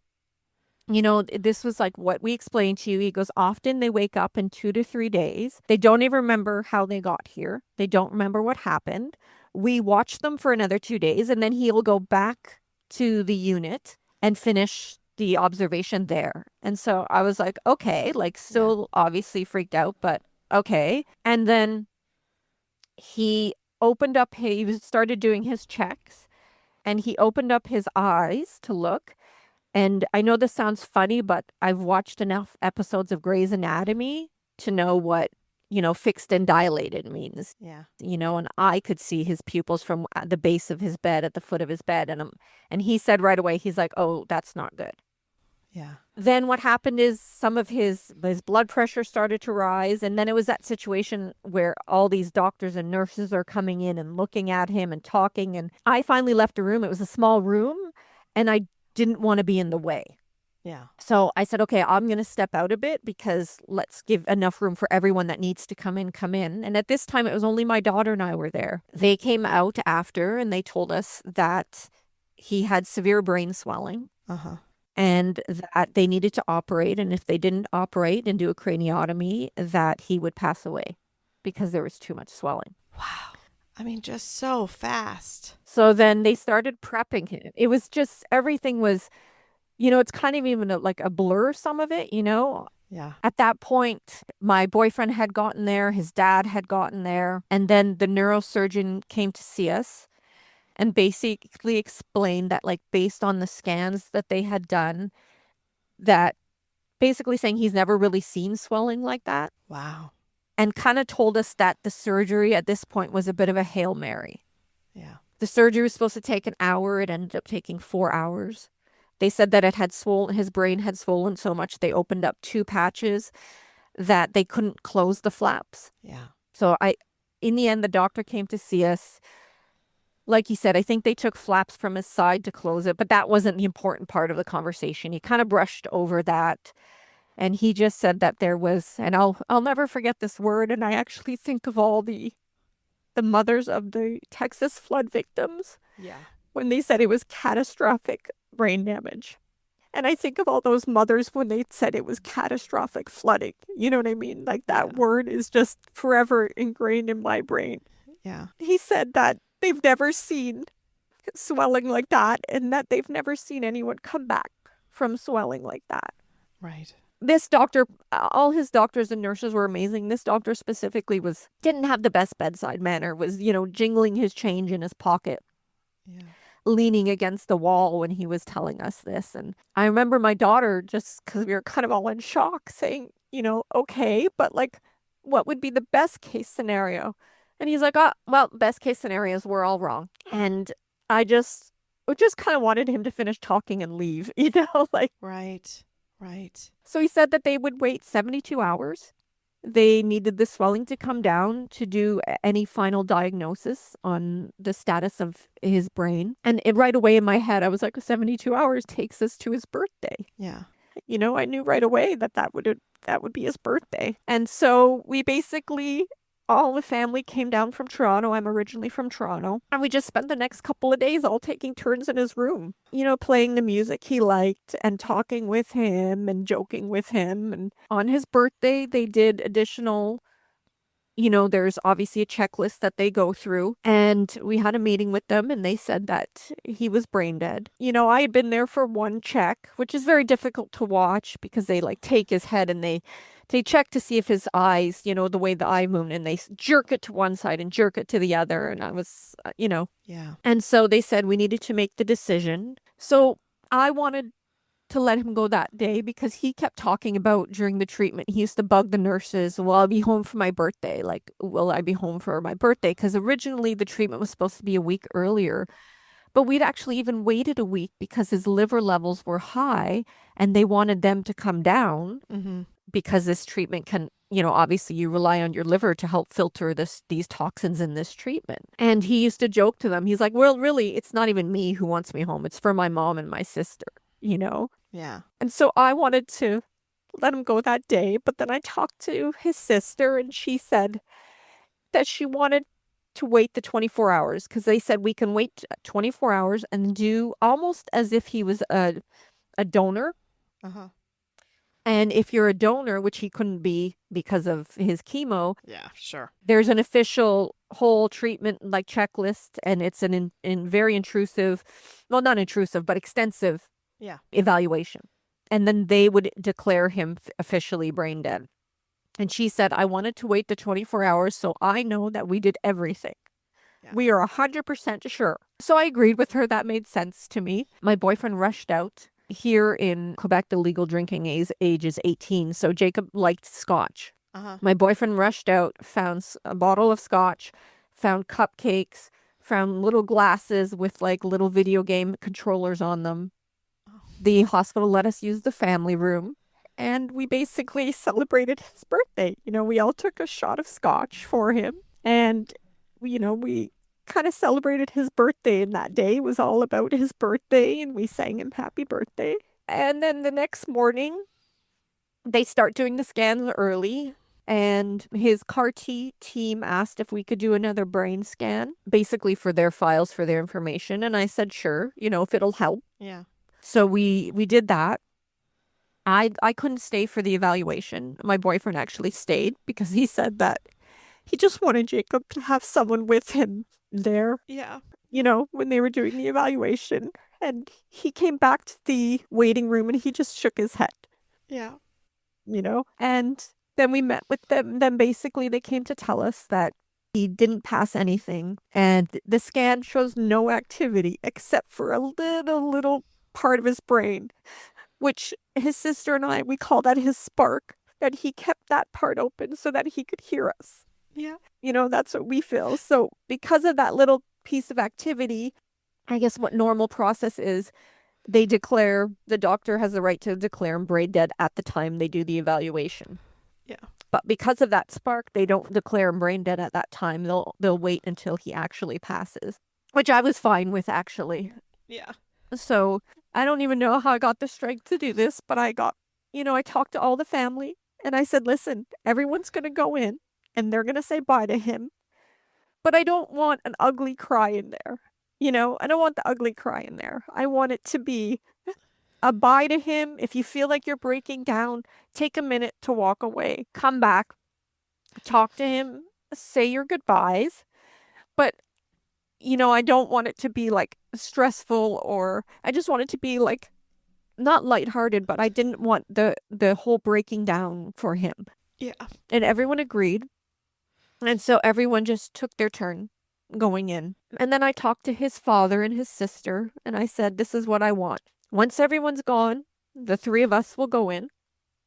Speaker 3: this was like what we explained to you. He goes, often they wake up in 2 to 3 days. They don't even remember how they got here. They don't remember what happened. We watch them for another 2 days, and then he'll go back to the unit and finish the observation there. And so I was like, okay, like still obviously freaked out, but okay. And then he started doing his checks, and he opened up his eyes to look. And I know this sounds funny, but I've watched enough episodes of Grey's Anatomy to know what, fixed and dilated means.
Speaker 2: Yeah.
Speaker 3: And I could see his pupils from the base of his bed, at the foot of his bed. And he said right away, he's like, oh, that's not good.
Speaker 2: Yeah.
Speaker 3: Then what happened is some of his blood pressure started to rise. And then it was that situation where all these doctors and nurses are coming in and looking at him and talking. And I finally left the room. It was a small room, and I didn't want to be in the way.
Speaker 2: Yeah.
Speaker 3: So I said, okay, I'm going to step out a bit because let's give enough room for everyone that needs to come in. And at this time, it was only my daughter and I were there. They came out after, and they told us that he had severe brain swelling.
Speaker 2: Uh-huh.
Speaker 3: And that they needed to operate. And if they didn't operate and do a craniotomy, that he would pass away because there was too much swelling.
Speaker 2: Wow. Just so fast.
Speaker 3: So then they started prepping him. It was just, everything was, it's kind of even like a blur, some of it,
Speaker 2: Yeah.
Speaker 3: At that point, my boyfriend had gotten there, his dad had gotten there, and then the neurosurgeon came to see us and basically explained that, like, based on the scans that they had done, that basically saying he's never really seen swelling like that.
Speaker 2: Wow.
Speaker 3: And kind of told us that the surgery at this point was a bit of a Hail Mary.
Speaker 2: Yeah.
Speaker 3: The surgery was supposed to take an hour. It ended up taking 4 hours. They said that it had swollen, his brain had swollen so much they opened up 2 patches that they couldn't close the flaps.
Speaker 2: Yeah.
Speaker 3: So in the end, the doctor came to see us. Like he said, I think they took flaps from his side to close it, but that wasn't the important part of the conversation. He kind of brushed over that. And he just said that there was, and I'll never forget this word, and I actually think of all the mothers of the Texas flood victims
Speaker 2: Yeah.
Speaker 3: when they said it was catastrophic brain damage. And I think of all those mothers when they said it was catastrophic flooding. You know what I mean? Like that word is just forever ingrained in my brain.
Speaker 2: Yeah.
Speaker 3: He said that they've never seen swelling like that and that they've never seen anyone come back from swelling like that.
Speaker 2: Right.
Speaker 3: This doctor, all his doctors and nurses were amazing. This doctor specifically didn't have the best bedside manner, was, jingling his change in his pocket,
Speaker 2: Yeah.
Speaker 3: leaning against the wall when he was telling us this. And I remember my daughter, just because we were kind of all in shock, saying, okay, but like, what would be the best case scenario? And he's like, well, best case scenario is we're all wrong. And I just kind of wanted him to finish talking and leave, like.
Speaker 2: Right. Right.
Speaker 3: So he said that they would wait 72 hours. They needed the swelling to come down to do any final diagnosis on the status of his brain. And right away in my head, I was like, 72 hours takes us to his birthday.
Speaker 2: Yeah.
Speaker 3: I knew right away that would be his birthday. And so we basically, all the family came down from Toronto. I'm originally from Toronto. And we just spent the next couple of days all taking turns in his room, playing the music he liked and talking with him and joking with him. And on his birthday, they did additional, there's obviously a checklist that they go through. And we had a meeting with them and they said that he was brain dead. I had been there for one check, which is very difficult to watch because they like take his head and they check to see if his eyes, the way the eye moved, and they jerk it to one side and jerk it to the other. And I was,
Speaker 2: Yeah.
Speaker 3: And so they said we needed to make the decision. So I wanted to let him go that day because he kept talking about during the treatment. He used to bug the nurses, well, I'll be home for my birthday. Like, will I be home for my birthday? Because originally the treatment was supposed to be a week earlier. But we'd actually even waited a week because his liver levels were high and they wanted them to come down.
Speaker 2: Mm-hmm.
Speaker 3: Because this treatment can, obviously you rely on your liver to help filter these toxins in this treatment. And he used to joke to them. He's like, well, really, it's not even me who wants me home. It's for my mom and my sister,
Speaker 2: Yeah.
Speaker 3: And so I wanted to let him go that day. But then I talked to his sister and she said that she wanted to wait the 24 hours because they said we can wait 24 hours and do almost as if he was a donor.
Speaker 2: Uh-huh.
Speaker 3: And if you're a donor, which he couldn't be because of his chemo,
Speaker 2: Yeah, sure.
Speaker 3: there's an official whole treatment like checklist, and it's an very intrusive, well, not intrusive, but extensive evaluation. And then they would declare him officially brain dead. And she said, I wanted to wait the 24 hours so I know that we did everything. Yeah. We are 100% sure. So I agreed with her. That made sense to me. My boyfriend rushed out. Here in Quebec, the legal drinking age is 18, so Jacob liked scotch.
Speaker 2: Uh-huh.
Speaker 3: My boyfriend rushed out, found a bottle of scotch, found cupcakes, found little glasses with like little video game controllers on them. Oh. The hospital let us use the family room, and we basically celebrated his birthday. We all took a shot of scotch for him, and we kind of celebrated his birthday, and that day was all about his birthday, and we sang him happy birthday. And then the next morning they start doing the scans early, and his CAR-T team asked if we could do another brain scan, basically for their files, for their information. And I said, sure, if it'll help.
Speaker 2: Yeah.
Speaker 3: So we did that. I couldn't stay for the evaluation. My boyfriend actually stayed because he said that he just wanted Jacob to have someone with him there.
Speaker 2: Yeah.
Speaker 3: When they were doing the evaluation. And he came back to the waiting room and he just shook his head.
Speaker 2: Yeah.
Speaker 3: And then we met with them. Then basically they came to tell us that he didn't pass anything. And the scan shows no activity except for a little part of his brain, which his sister and I, we call that his spark, that he kept that part open so that he could hear us.
Speaker 2: Yeah.
Speaker 3: That's what we feel. So because of that little piece of activity. I guess what normal process is, the doctor has the right to declare him brain dead at the time they do the evaluation.
Speaker 2: Yeah.
Speaker 3: But because of that spark, they don't declare him brain dead at that time. They'll wait until he actually passes, which I was fine with, actually.
Speaker 2: Yeah.
Speaker 3: So I don't even know how I got the strength to do this, but I talked to all the family and I said, listen, everyone's going to go in and they're going to say bye to him, but I don't want an ugly cry in there. I don't want the ugly cry in there. I want it to be a bye to him. If you feel like you're breaking down, take a minute to walk away, come back, talk to him, say your goodbyes. But, I don't want it to be like stressful, or I just want it to be like not lighthearted, but I didn't want the whole breaking down for him.
Speaker 2: Yeah.
Speaker 3: And everyone agreed. And so everyone just took their turn going in. And then I talked to his father and his sister, and I said, this is what I want. Once everyone's gone, the three of us will go in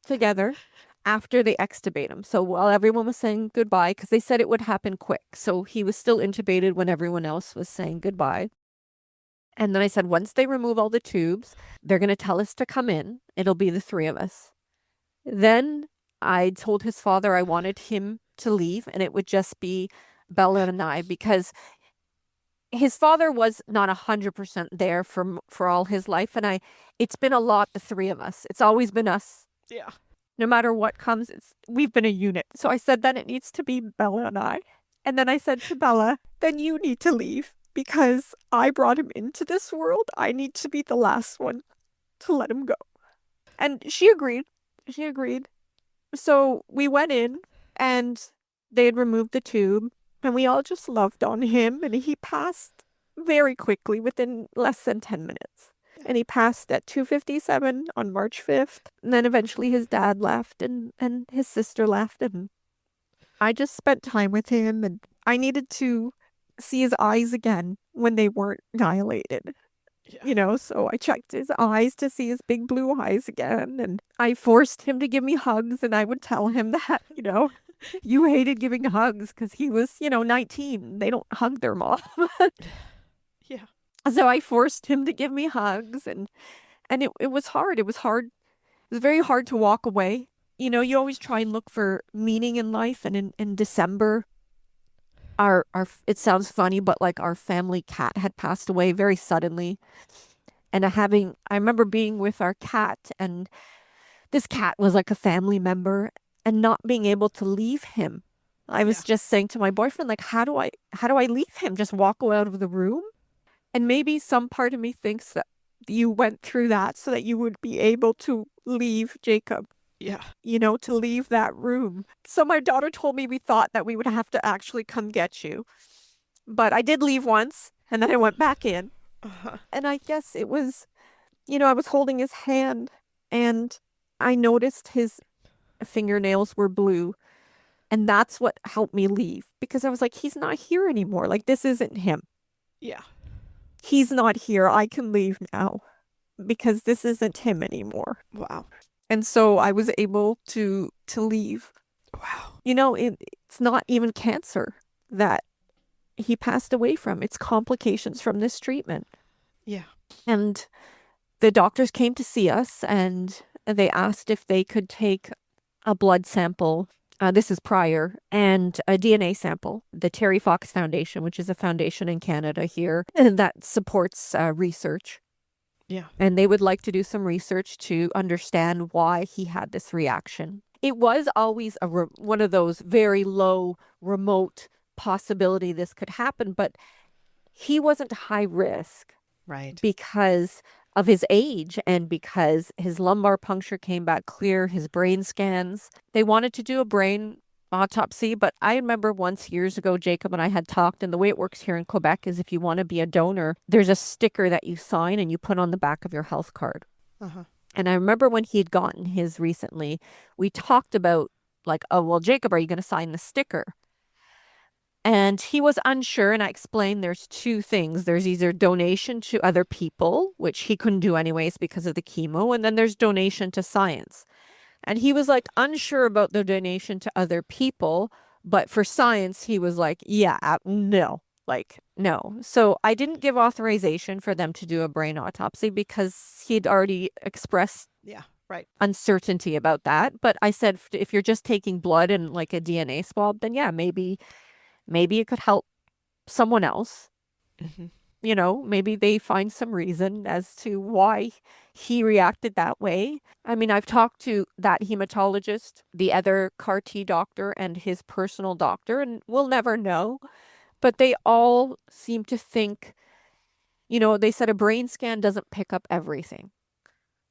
Speaker 3: together after they extubate him. So while everyone was saying goodbye, because they said it would happen quick. So he was still intubated when everyone else was saying goodbye. And then I said, once they remove all the tubes, they're going to tell us to come in. It'll be the three of us. Then I told his father I wanted him to leave, and it would just be Bella and I, because his father was not 100% there for all his life. And it's been a lot, the three of us. It's always been us.
Speaker 2: Yeah.
Speaker 3: No matter what comes, we've been a unit. So I said, then it needs to be Bella and I. And then I said to Bella, then you need to leave, because I brought him into this world. I need to be the last one to let him go. And she agreed. So we went in, and they had removed the tube, and we all just loved on him, and he passed very quickly, within less than 10 minutes. And he passed at 2:57 on March 5th. And then eventually his dad left, and his sister left, and I just spent time with him, and I needed to see his eyes again when they weren't dilated.
Speaker 2: Yeah.
Speaker 3: So I checked his eyes to see his big blue eyes again, and I forced him to give me hugs, and I would tell him that, you hated giving hugs because he was, 19. They don't hug their mom.
Speaker 2: Yeah.
Speaker 3: So I forced him to give me hugs, and it was hard. It was hard. It was very hard to walk away. You always try and look for meaning in life, and in December, it sounds funny, but like our family cat had passed away very suddenly. And I remember being with our cat, and this cat was like a family member, and not being able to leave him. I was just saying to my boyfriend, like, how do I leave him? Just walk out of the room? And maybe some part of me thinks that you went through that so that you would be able to leave Jacob.
Speaker 2: Yeah.
Speaker 3: To leave that room. So my daughter told me we thought that we would have to actually come get you. But I did leave once, and then I went back in.
Speaker 2: Uh-huh.
Speaker 3: And I guess it was, I was holding his hand, and I noticed his fingernails were blue. And that's what helped me leave, because I was like, he's not here anymore. Like, this isn't him.
Speaker 2: Yeah.
Speaker 3: He's not here. I can leave now, because this isn't him anymore.
Speaker 2: Wow.
Speaker 3: And so I was able to leave.
Speaker 2: Wow.
Speaker 3: It's not even cancer that he passed away from. It's complications from this treatment.
Speaker 2: Yeah.
Speaker 3: And the doctors came to see us, and they asked if they could take a blood sample. This is prior, and a DNA sample. The Terry Fox Foundation, which is a foundation in Canada here that supports research.
Speaker 2: Yeah.
Speaker 3: And they would like to do some research to understand why he had this reaction. It was always one of those very low, remote possibility this could happen, but he wasn't high risk.
Speaker 2: Right.
Speaker 3: Because of his age, and because his lumbar puncture came back clear, his brain scans. They wanted to do a brain autopsy, but I remember once years ago, Jacob and I had talked, and the way it works here in Quebec is if you want to be a donor, there's a sticker that you sign and you put on the back of your health card.
Speaker 2: Uh-huh.
Speaker 3: And I remember when he had gotten his recently, we talked about like, oh, well, Jacob, are you going to sign the sticker? And he was unsure, and I explained there's two things. There's either donation to other people, which he couldn't do anyways because of the chemo, and then there's donation to science. And he was like unsure about the donation to other people, but for science, he was like, yeah, no. Like, no. So I didn't give authorization for them to do a brain autopsy because he'd already expressed
Speaker 2: Yeah, right.
Speaker 3: uncertainty about that. But I said, if you're just taking blood and like a DNA swab, then yeah, maybe it could help someone else.
Speaker 2: Mm-hmm.
Speaker 3: Maybe they find some reason as to why he reacted that way. I mean, I've talked to that hematologist, the other CAR T doctor, and his personal doctor, and we'll never know. But they all seem to think, they said a brain scan doesn't pick up everything.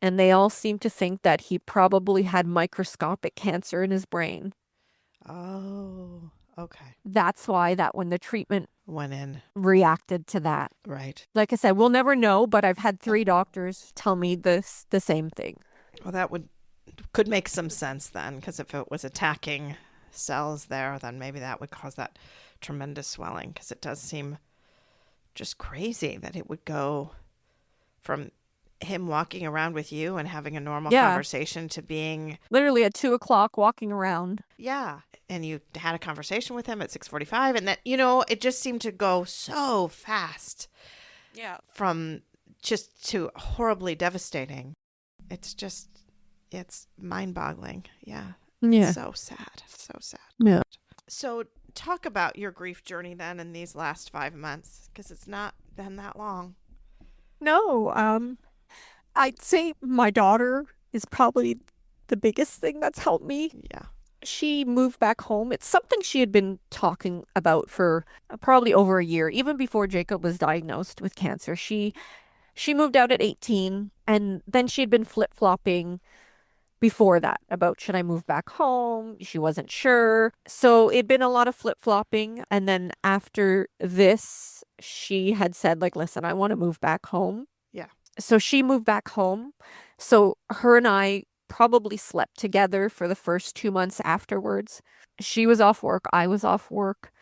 Speaker 3: And they all seem to think that he probably had microscopic cancer in his brain.
Speaker 2: Oh, okay.
Speaker 3: That's why that when the treatment
Speaker 2: Went in.
Speaker 3: reacted to that.
Speaker 2: Right.
Speaker 3: Like I said, we'll never know, but I've had 3 doctors tell me the same thing.
Speaker 2: Well, that could make some sense then, because if it was attacking cells there, then maybe that would cause that tremendous swelling, because it does seem just crazy that it would go from him walking around with you and having a normal conversation to being
Speaker 3: literally at 2:00 walking around.
Speaker 2: Yeah. And you had a conversation with him at 6:45, and that, it just seemed to go so fast.
Speaker 3: Yeah.
Speaker 2: From just to horribly devastating. It's mind-boggling. Yeah.
Speaker 3: Yeah.
Speaker 2: So sad. So sad.
Speaker 3: Yeah.
Speaker 2: So talk about your grief journey then in these last 5 months, because it's not been that long.
Speaker 3: No, I'd say my daughter is probably the biggest thing that's helped me.
Speaker 2: Yeah.
Speaker 3: She moved back home. It's something she had been talking about for probably over a year, even before Jacob was diagnosed with cancer. She moved out at 18, and then she had been flip-flopping before that about, should I move back home? She wasn't sure. So it'd been a lot of flip-flopping. And then after this, she had said, like, listen, I want to move back home.
Speaker 2: Yeah.
Speaker 3: So she moved back home. So her and I probably slept together for the first 2 months afterwards. She was off work. I was off work.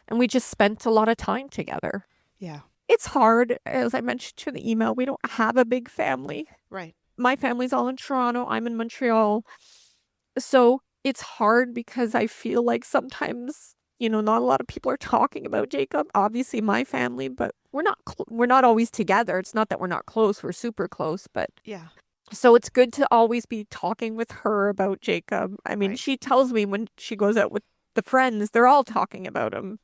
Speaker 3: And we just spent a lot of time together.
Speaker 2: Yeah.
Speaker 3: It's hard. As I mentioned to the email, we don't have a big family.
Speaker 2: Right.
Speaker 3: My family's all in Toronto. I'm in Montreal. So it's hard because I feel like sometimes, not a lot of people are talking about Jacob. Obviously my family, but we're not always together. It's not that we're not close. We're super close, but
Speaker 2: yeah.
Speaker 3: So it's good to always be talking with her about Jacob. I mean, She tells me when she goes out with the friends, they're all talking about him,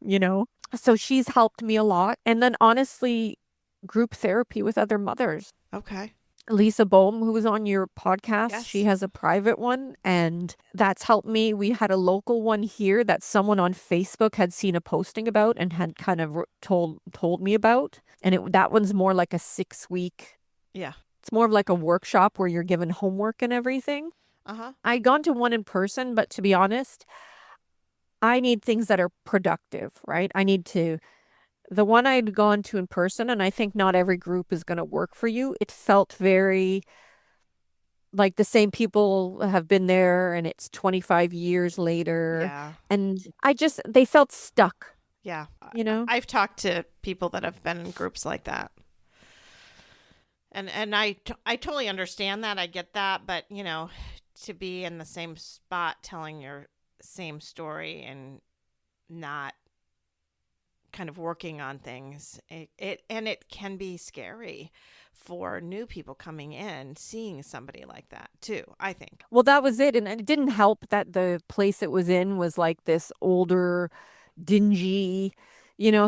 Speaker 3: So she's helped me a lot. And then honestly, group therapy with other mothers.
Speaker 2: Okay.
Speaker 3: Lisa Bohm, who was on your podcast,
Speaker 2: Yes.
Speaker 3: She has a private one, and that's helped me. We had a local one here that someone on Facebook had seen a posting about and had kind of told me about. And that one's more like a 6-week.
Speaker 2: Yeah.
Speaker 3: It's more of like a workshop where you're given homework and everything.
Speaker 2: Uh-huh.
Speaker 3: I'd gone to one in person, but to be honest, I need things that are productive, right? The one I'd gone to in person, and I think not every group is going to work for you. It felt very like the same people have been there and it's 25 years later.
Speaker 2: Yeah.
Speaker 3: And they felt stuck.
Speaker 2: Yeah.
Speaker 3: I've
Speaker 2: talked to people that have been in groups like that. And I totally understand that. I get that. But, to be in the same spot telling your same story and not kind of working on things, it can be scary for new people coming in, seeing somebody like that too, I think.
Speaker 3: Well, that was it. And it didn't help that the place it was in was like this older, dingy,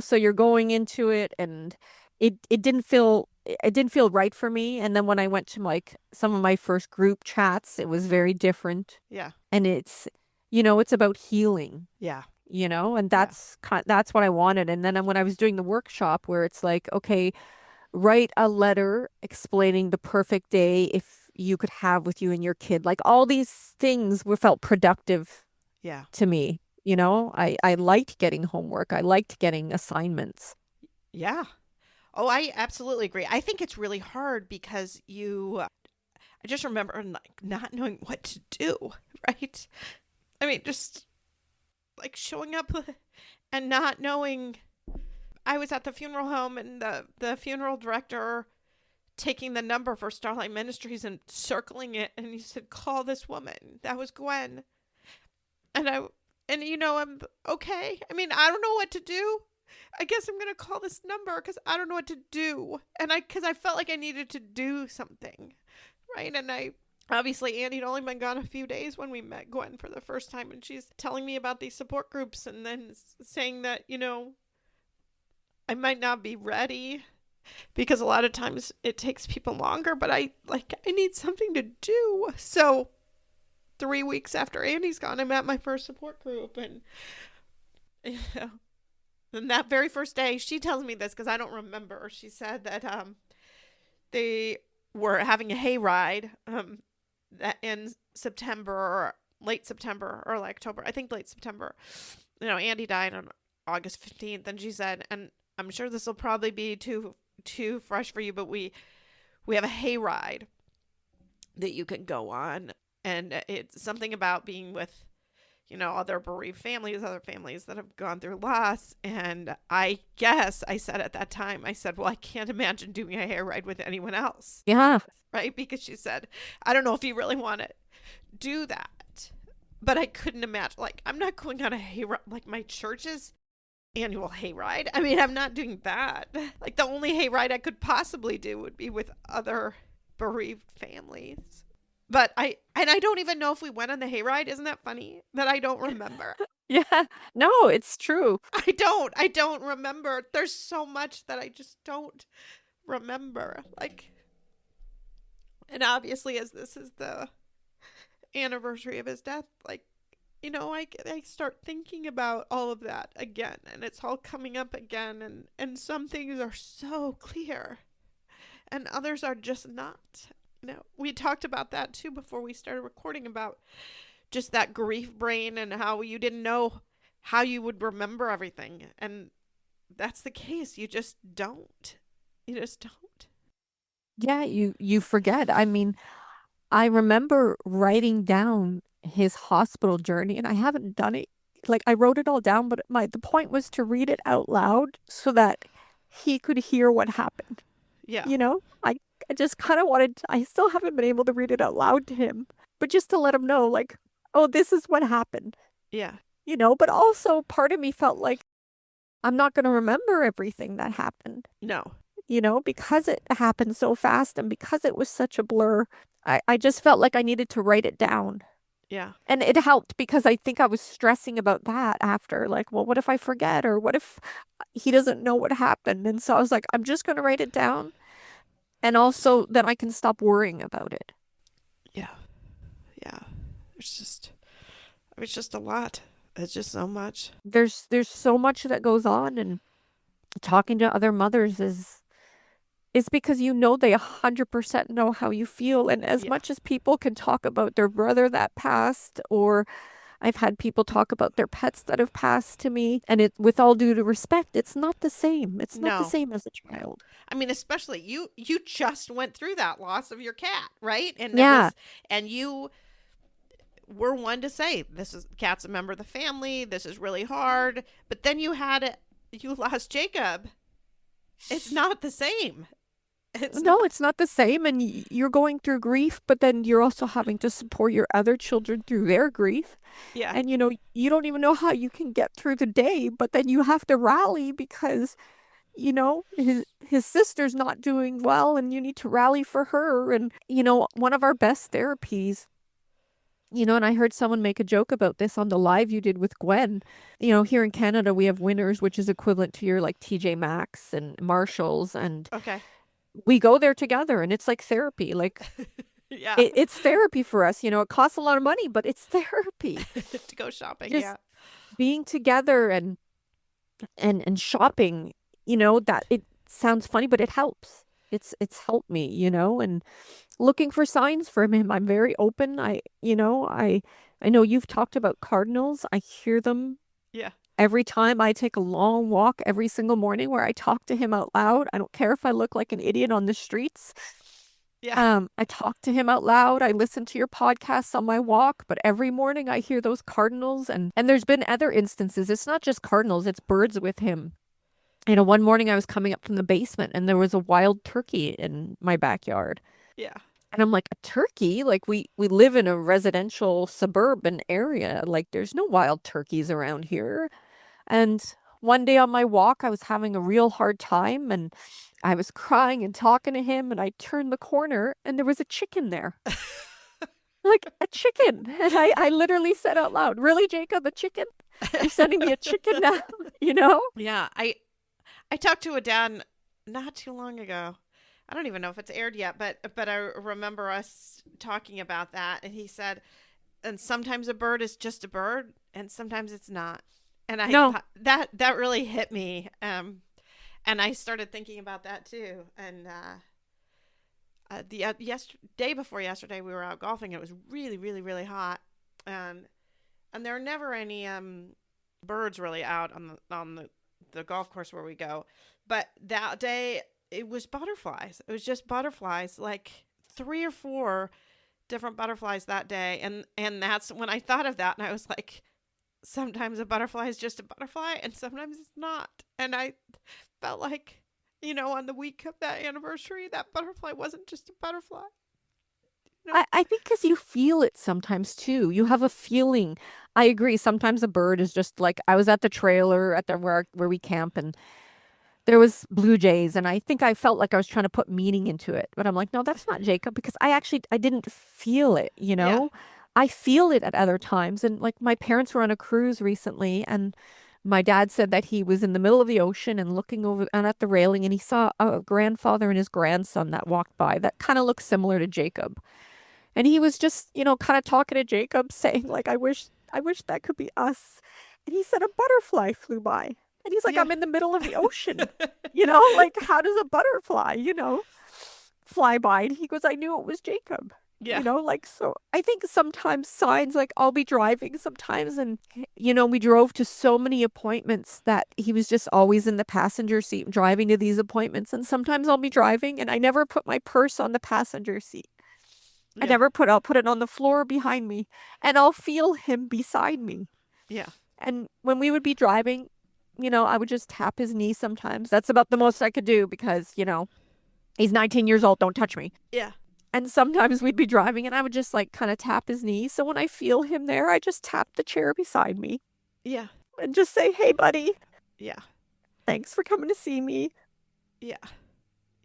Speaker 3: so you're going into it and it didn't feel right for me. And then when I went to like some of my first group chats, it was very different.
Speaker 2: Yeah.
Speaker 3: And it's, it's about healing.
Speaker 2: Yeah.
Speaker 3: And that's what I wanted. And then when I was doing the workshop where it's like, okay, write a letter explaining the perfect day if you could have with you and your kid. Like all these things felt productive.
Speaker 2: Yeah.
Speaker 3: To me. I liked getting homework. I liked getting assignments.
Speaker 2: Yeah. Oh, I absolutely agree. I think it's really hard because I just remember not knowing what to do, right? I mean, just like showing up and not knowing. I was at the funeral home and the funeral director taking the number for Starlight Ministries and circling it. And he said, call this woman. That was Gwen. And I'm okay. I mean, I don't know what to do. I guess I'm going to call this number because I don't know what to do. And because I felt like I needed to do something. Right. And obviously, Annie had only been gone a few days when we met Gwen for the first time. And she's telling me about these support groups and then saying that, I might not be ready because a lot of times it takes people longer, but I need something to do. So 3 weeks after Annie's gone, I'm at my first support group. And and that very first day, she tells me this because I don't remember. She said that they were having a hayride that in September or late September or like October. I think late September. Andy died on August 15th, and she said, and I'm sure this will probably be too fresh for you, but we have a hayride that you can go on, and it's something about being with other bereaved families, other families that have gone through loss. And I guess I said at that time, well, I can't imagine doing a hayride with anyone else.
Speaker 3: Yeah.
Speaker 2: Right? Because she said, I don't know if you really want to do that. But I couldn't imagine, I'm not going on a hayride, like my church's annual hayride. I mean, I'm not doing that. The only hayride I could possibly do would be with other bereaved families. But I don't even know if we went on the hayride. Isn't that funny that I don't remember?
Speaker 3: Yeah. No, it's true.
Speaker 2: I don't remember. There's so much that I just don't remember. And obviously, as this is the anniversary of his death, I start thinking about all of that again, and it's all coming up again, and some things are so clear and others are just not. We talked about that too before we started recording, about just that grief brain and how you didn't know how you would remember everything. And that's the case. You just don't.
Speaker 3: Yeah, you forget. I mean, I remember writing down his hospital journey, and I haven't done it. I wrote it all down, but the point was to read it out loud so that he could hear what happened.
Speaker 2: Yeah.
Speaker 3: I just kind of I still haven't been able to read it out loud to him, but just to let him know, oh, this is what happened.
Speaker 2: Yeah.
Speaker 3: But also part of me felt like I'm not going to remember everything that happened.
Speaker 2: No.
Speaker 3: Because it happened so fast and because it was such a blur, I just felt like I needed to write it down.
Speaker 2: Yeah.
Speaker 3: And it helped because I think I was stressing about that after, well, what if I forget, or what if he doesn't know what happened? And so I was like, I'm just going to write it down. And also then I can stop worrying about it.
Speaker 2: Yeah. Yeah. It's just a lot. It's just so much.
Speaker 3: There's so much that goes on, and talking to other mothers is because they 100% know how you feel. And as much as people can talk about their brother that passed, or I've had people talk about their pets that have passed to me, and with all due respect, it's not the same. It's not the same as a child.
Speaker 2: I mean, especially you just went through that loss of your cat, right? And and you were one to say, cat's a member of the family. This is really hard. But then you lost Jacob. It's not the same. It's
Speaker 3: not the same. And you're going through grief, but then you're also having to support your other children through their grief.
Speaker 2: Yeah.
Speaker 3: And, you don't even know how you can get through the day, but then you have to rally because, his sister's not doing well, and you need to rally for her. And, one of our best therapies, and I heard someone make a joke about this on the live you did with Gwen. Here in Canada, we have Winners, which is equivalent to your TJ Maxx and Marshalls. And
Speaker 2: okay.
Speaker 3: We go there together, and it's like therapy.
Speaker 2: Yeah.
Speaker 3: It's therapy for us. It costs a lot of money, but it's therapy.
Speaker 2: To go shopping.
Speaker 3: Just being together and shopping, that it sounds funny, but it helps. It's helped me, and looking for signs from him. I'm very open. I know you've talked about cardinals. I hear them.
Speaker 2: Yeah.
Speaker 3: Every time I take a long walk every single morning where I talk to him out loud. I don't care if I look like an idiot on the streets.
Speaker 2: Yeah.
Speaker 3: I talk to him out loud. I listen to your podcasts on my walk, but every morning I hear those cardinals, and there's been other instances. It's not just cardinals, it's birds with him. One morning I was coming up from the basement and there was a wild turkey in my backyard.
Speaker 2: Yeah.
Speaker 3: And I'm like, a turkey? We live in a residential suburban area. There's no wild turkeys around here. And one day on my walk, I was having a real hard time and I was crying and talking to him, and I turned the corner and there was a chicken there. Like a chicken. And I literally said out loud, "Really, Jacob, a chicken? You're sending me a chicken now?" You know?
Speaker 2: Yeah, I talked to a dad not too long ago. I don't even know if it's aired yet, but I remember us talking about that, and he said, and sometimes a bird is just a bird, and sometimes it's not. And I
Speaker 3: No.
Speaker 2: thought that really hit me. And I started thinking about that too. And the day before yesterday, we were out golfing. It was really, really, really hot, and there are never any birds really out on the golf course where we go. But that day, it was butterflies. It was just butterflies, like 3 or 4 different butterflies that day. And that's when I thought of that, and I was like, sometimes a butterfly is just a butterfly, and sometimes it's not. And I felt like, on the week of that anniversary, that butterfly wasn't just a butterfly.
Speaker 3: I think because you feel it sometimes too. You have a feeling. I agree. Sometimes a bird is just like, I was at the trailer at the where we camp, and there was blue jays, and I think I felt like I was trying to put meaning into it. But I'm like, no, that's not Jacob, because I didn't feel it,
Speaker 2: Yeah.
Speaker 3: I feel it at other times. And like my parents were on a cruise recently, and my dad said that he was in the middle of the ocean and looking over and at the railing, and he saw a grandfather and his grandson that walked by that kind of looked similar to Jacob. And he was just, kind of talking to Jacob, saying like, I wish that could be us. And he said a butterfly flew by. And he's like,
Speaker 2: Yeah.
Speaker 3: I'm in the middle of the ocean. Like, how does a butterfly, fly by? And he goes, I knew it was Jacob.
Speaker 2: Yeah.
Speaker 3: Like, so I think sometimes signs, like I'll be driving sometimes, and, we drove to so many appointments that he was just always in the passenger seat driving to these appointments. And sometimes I'll be driving and I never put my purse on the passenger seat.
Speaker 2: Yeah.
Speaker 3: I'll put it on the floor behind me, and I'll feel him beside me.
Speaker 2: Yeah.
Speaker 3: And when we would be driving, I would just tap his knee sometimes. That's about the most I could do because, he's 19 years old. Don't touch me.
Speaker 2: Yeah.
Speaker 3: And sometimes we'd be driving and I would just like kind of tap his knee. So when I feel him there, I just tap the chair beside me
Speaker 2: Yeah.
Speaker 3: and just say, hey, buddy,
Speaker 2: Yeah.
Speaker 3: thanks for coming to see me.
Speaker 2: Yeah.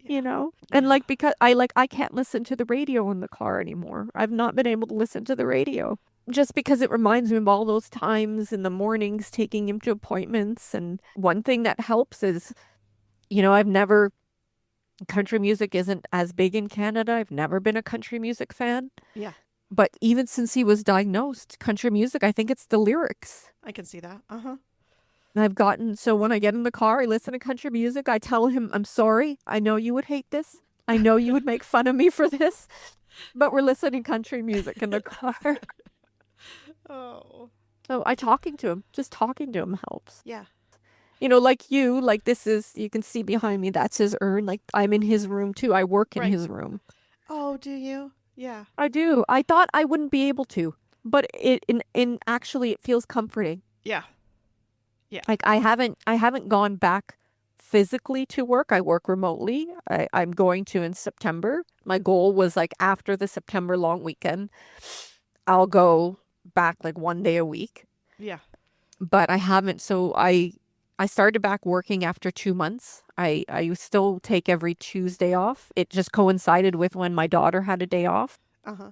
Speaker 3: And like, because I can't listen to the radio in the car anymore. I've not been able to listen to the radio just because it reminds me of all those times in the mornings taking him to appointments. And one thing that helps is, country music isn't as big in Canada. I've never been a country music fan.
Speaker 2: Yeah.
Speaker 3: But even since he was diagnosed, country music, I think it's the lyrics.
Speaker 2: I can see that. Uh-huh.
Speaker 3: So when I get in the car, I listen to country music. I tell him, I'm sorry. I know you would hate this. I know you would make fun of me for this, but we're listening country music in the car.
Speaker 2: Oh.
Speaker 3: So just talking to him helps.
Speaker 2: Yeah.
Speaker 3: Like this is, you can see behind me, that's his urn. Like I'm in his room too. I work in
Speaker 2: Right.
Speaker 3: his room.
Speaker 2: Oh, do you? Yeah.
Speaker 3: I do. I thought I wouldn't be able to, but actually it feels comforting.
Speaker 2: Yeah.
Speaker 3: Like I haven't gone back physically to work. I work remotely. I'm going to in September. My goal was like after the September long weekend, I'll go back like one day a week.
Speaker 2: Yeah.
Speaker 3: But I haven't. So I started back working after 2 months. I still take every Tuesday off. It just coincided with when my daughter had a day off.
Speaker 2: Uh-huh.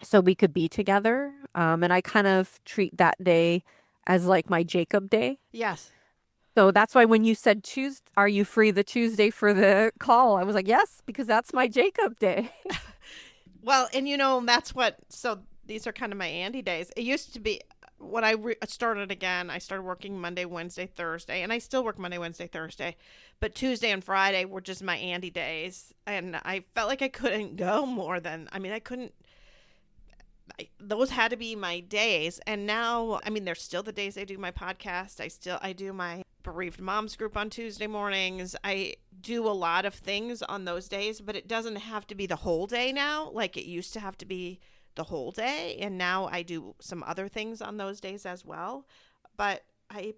Speaker 3: So we could be together. And I kind of treat that day as like my Jacob day.
Speaker 2: Yes.
Speaker 3: So that's why when you said Tuesday, are you free the Tuesday for the call? I was like, yes, because that's my Jacob day.
Speaker 2: Well, and so these are kind of my Andy days. It used to be when I started again, I started working Monday, Wednesday, Thursday, and I still work Monday, Wednesday, Thursday. But Tuesday and Friday were just my Andy days. And I felt like I couldn't go more than, I couldn't. Those had to be my days. And now, there's still the days I do my podcast. I do my bereaved moms group on Tuesday mornings. I do a lot of things on those days, but it doesn't have to be the whole day now. Like it used to have to be the whole day. And now I do some other things on those days as well. But I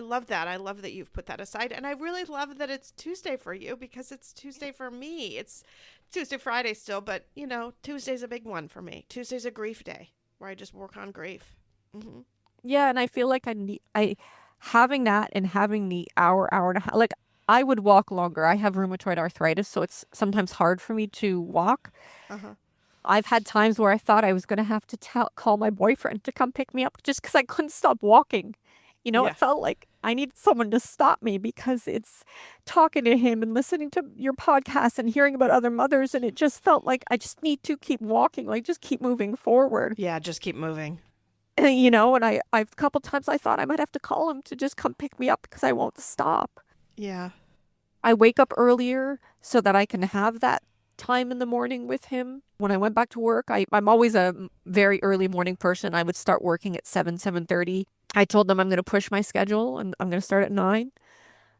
Speaker 2: love that. I love that you've put that aside. And I really love that it's Tuesday for you because it's Tuesday for me. It's Tuesday, Friday still, but, Tuesday's a big one for me. Tuesday's a grief day where I just work on grief. Mm-hmm.
Speaker 3: Yeah, and I feel like having that and having the hour and a half, like I would walk longer. I have rheumatoid arthritis, so it's sometimes hard for me to walk.
Speaker 2: Uh-huh.
Speaker 3: I've had times where I thought I was going to have to call my boyfriend to come pick me up just because I couldn't stop walking.
Speaker 2: Yeah.
Speaker 3: It felt like I needed someone to stop me because it's talking to him and listening to your podcast and hearing about other mothers. And it just felt like I just need to keep walking, like just keep moving forward.
Speaker 2: Yeah, just keep moving.
Speaker 3: And I've a couple times I thought I might have to call him to just come pick me up because I won't stop.
Speaker 2: Yeah.
Speaker 3: I wake up earlier so that I can have that time in the morning with him. When I went back to work, I'm always a very early morning person. I would start working at 7:30. I told them I'm going to push my schedule and I'm going to start at 9.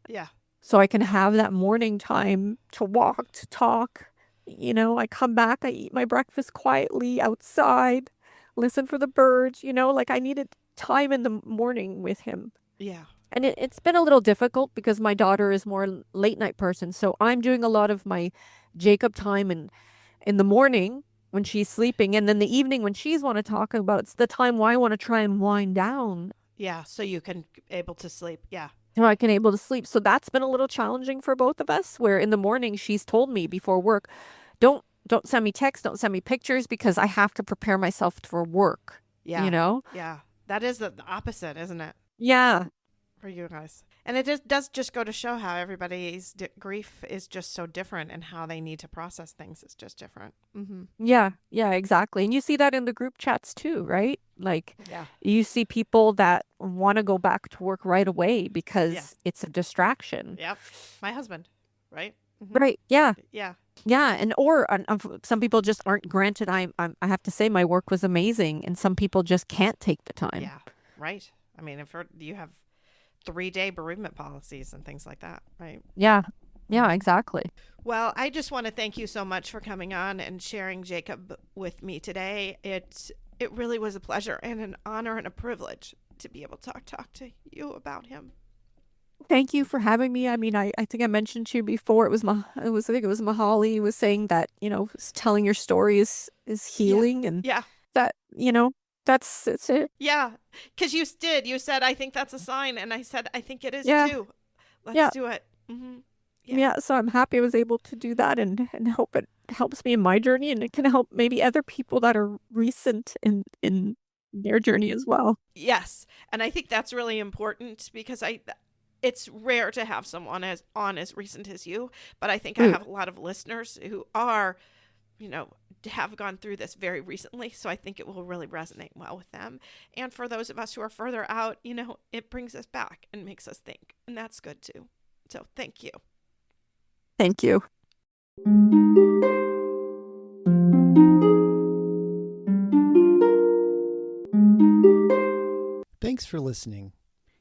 Speaker 2: Yeah.
Speaker 3: So I can have that morning time to walk, to talk. I come back, I eat my breakfast quietly outside, listen for the birds, like I needed time in the morning with him.
Speaker 2: Yeah.
Speaker 3: And it's been a little difficult because my daughter is more late night person. So I'm doing a lot of my Jacob time in the morning when she's sleeping. And then the evening when she's want to talk about, it's the time where I want to try and wind down.
Speaker 2: Yeah. So you can able to sleep. Yeah.
Speaker 3: So I can able to sleep. So that's been a little challenging for both of us, where in the morning she's told me before work, don't send me texts, don't send me pictures because I have to prepare myself for work.
Speaker 2: Yeah. Yeah. That is the opposite, isn't it?
Speaker 3: Yeah.
Speaker 2: For you guys. And it does just go to show how everybody's grief is just so different and how they need to process things is just different. Mm-hmm.
Speaker 3: Yeah, exactly. And you see that in the group chats too, right? Like,
Speaker 2: yeah,
Speaker 3: you see people that want to go back to work right away because it's a distraction.
Speaker 2: Yep. My husband, right?
Speaker 3: Mm-hmm. Right. Yeah.
Speaker 2: Yeah.
Speaker 3: Yeah. And or some people just aren't granted. I have to say my work was amazing, and some people just can't take the time.
Speaker 2: Yeah. Right. I mean, if you have 3-day bereavement policies and things like that, right?
Speaker 3: Yeah, exactly.
Speaker 2: Well, I just want to thank you so much for coming on and sharing Jacob with me today. It really was a pleasure and an honor and a privilege to be able to talk to you about him.
Speaker 3: Thank you for having me. I mean, I think I mentioned to you before, I think it was Mahali was saying that, telling your story is healing, and that, it's it.
Speaker 2: Yeah, because you said, I think that's a sign. And I said, I think it is too. Let's do it. Mm-hmm.
Speaker 3: Yeah, so I'm happy I was able to do that and hope it helps me in my journey, and it can help maybe other people that are recent in their journey as well.
Speaker 2: Yes, and I think that's really important because it's rare to have someone as recent as you, but I think I have a lot of listeners who are, have gone through this very recently, so I think it will really resonate well with them. And for those of us who are further out, it brings us back and makes us think, and that's good too. So thank you.
Speaker 3: Thank you.
Speaker 1: Thanks for listening.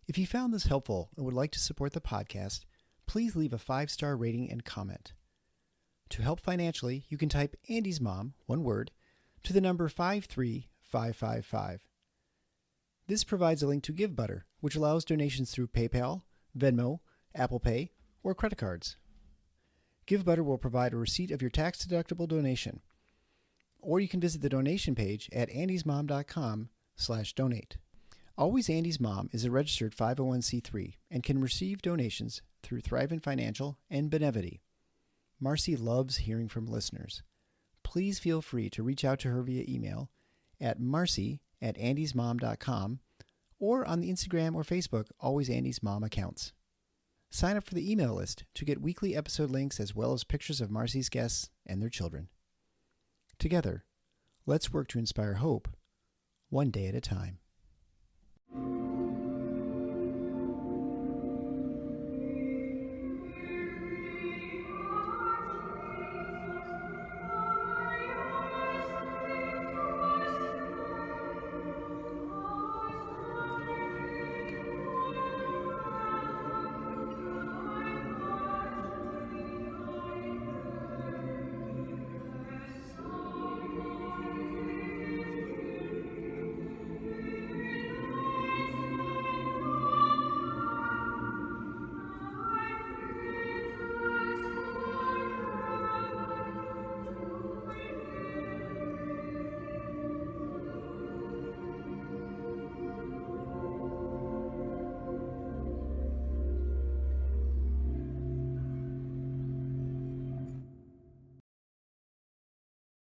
Speaker 1: If you found this helpful and would like to support the podcast, please leave a 5-star rating and comment. To help financially, you can type Andy's Mom, one word, to the number 53555. This provides a link to GiveButter, which allows donations through PayPal, Venmo, Apple Pay, or credit cards. GiveButter will provide a receipt of your tax-deductible donation, or you can visit the donation page at andysmom.com/donate. Always Andy's Mom is a registered 501c3 and can receive donations through Thrivent Financial and Benevity. Marcy loves hearing from listeners. Please feel free to reach out to her via email at marcy@andysmom.com or on the Instagram or Facebook Always Andy's Mom accounts. Sign up for the email list to get weekly episode links as well as pictures of Marcy's guests and their children. Together, let's work to inspire hope, one day at a time.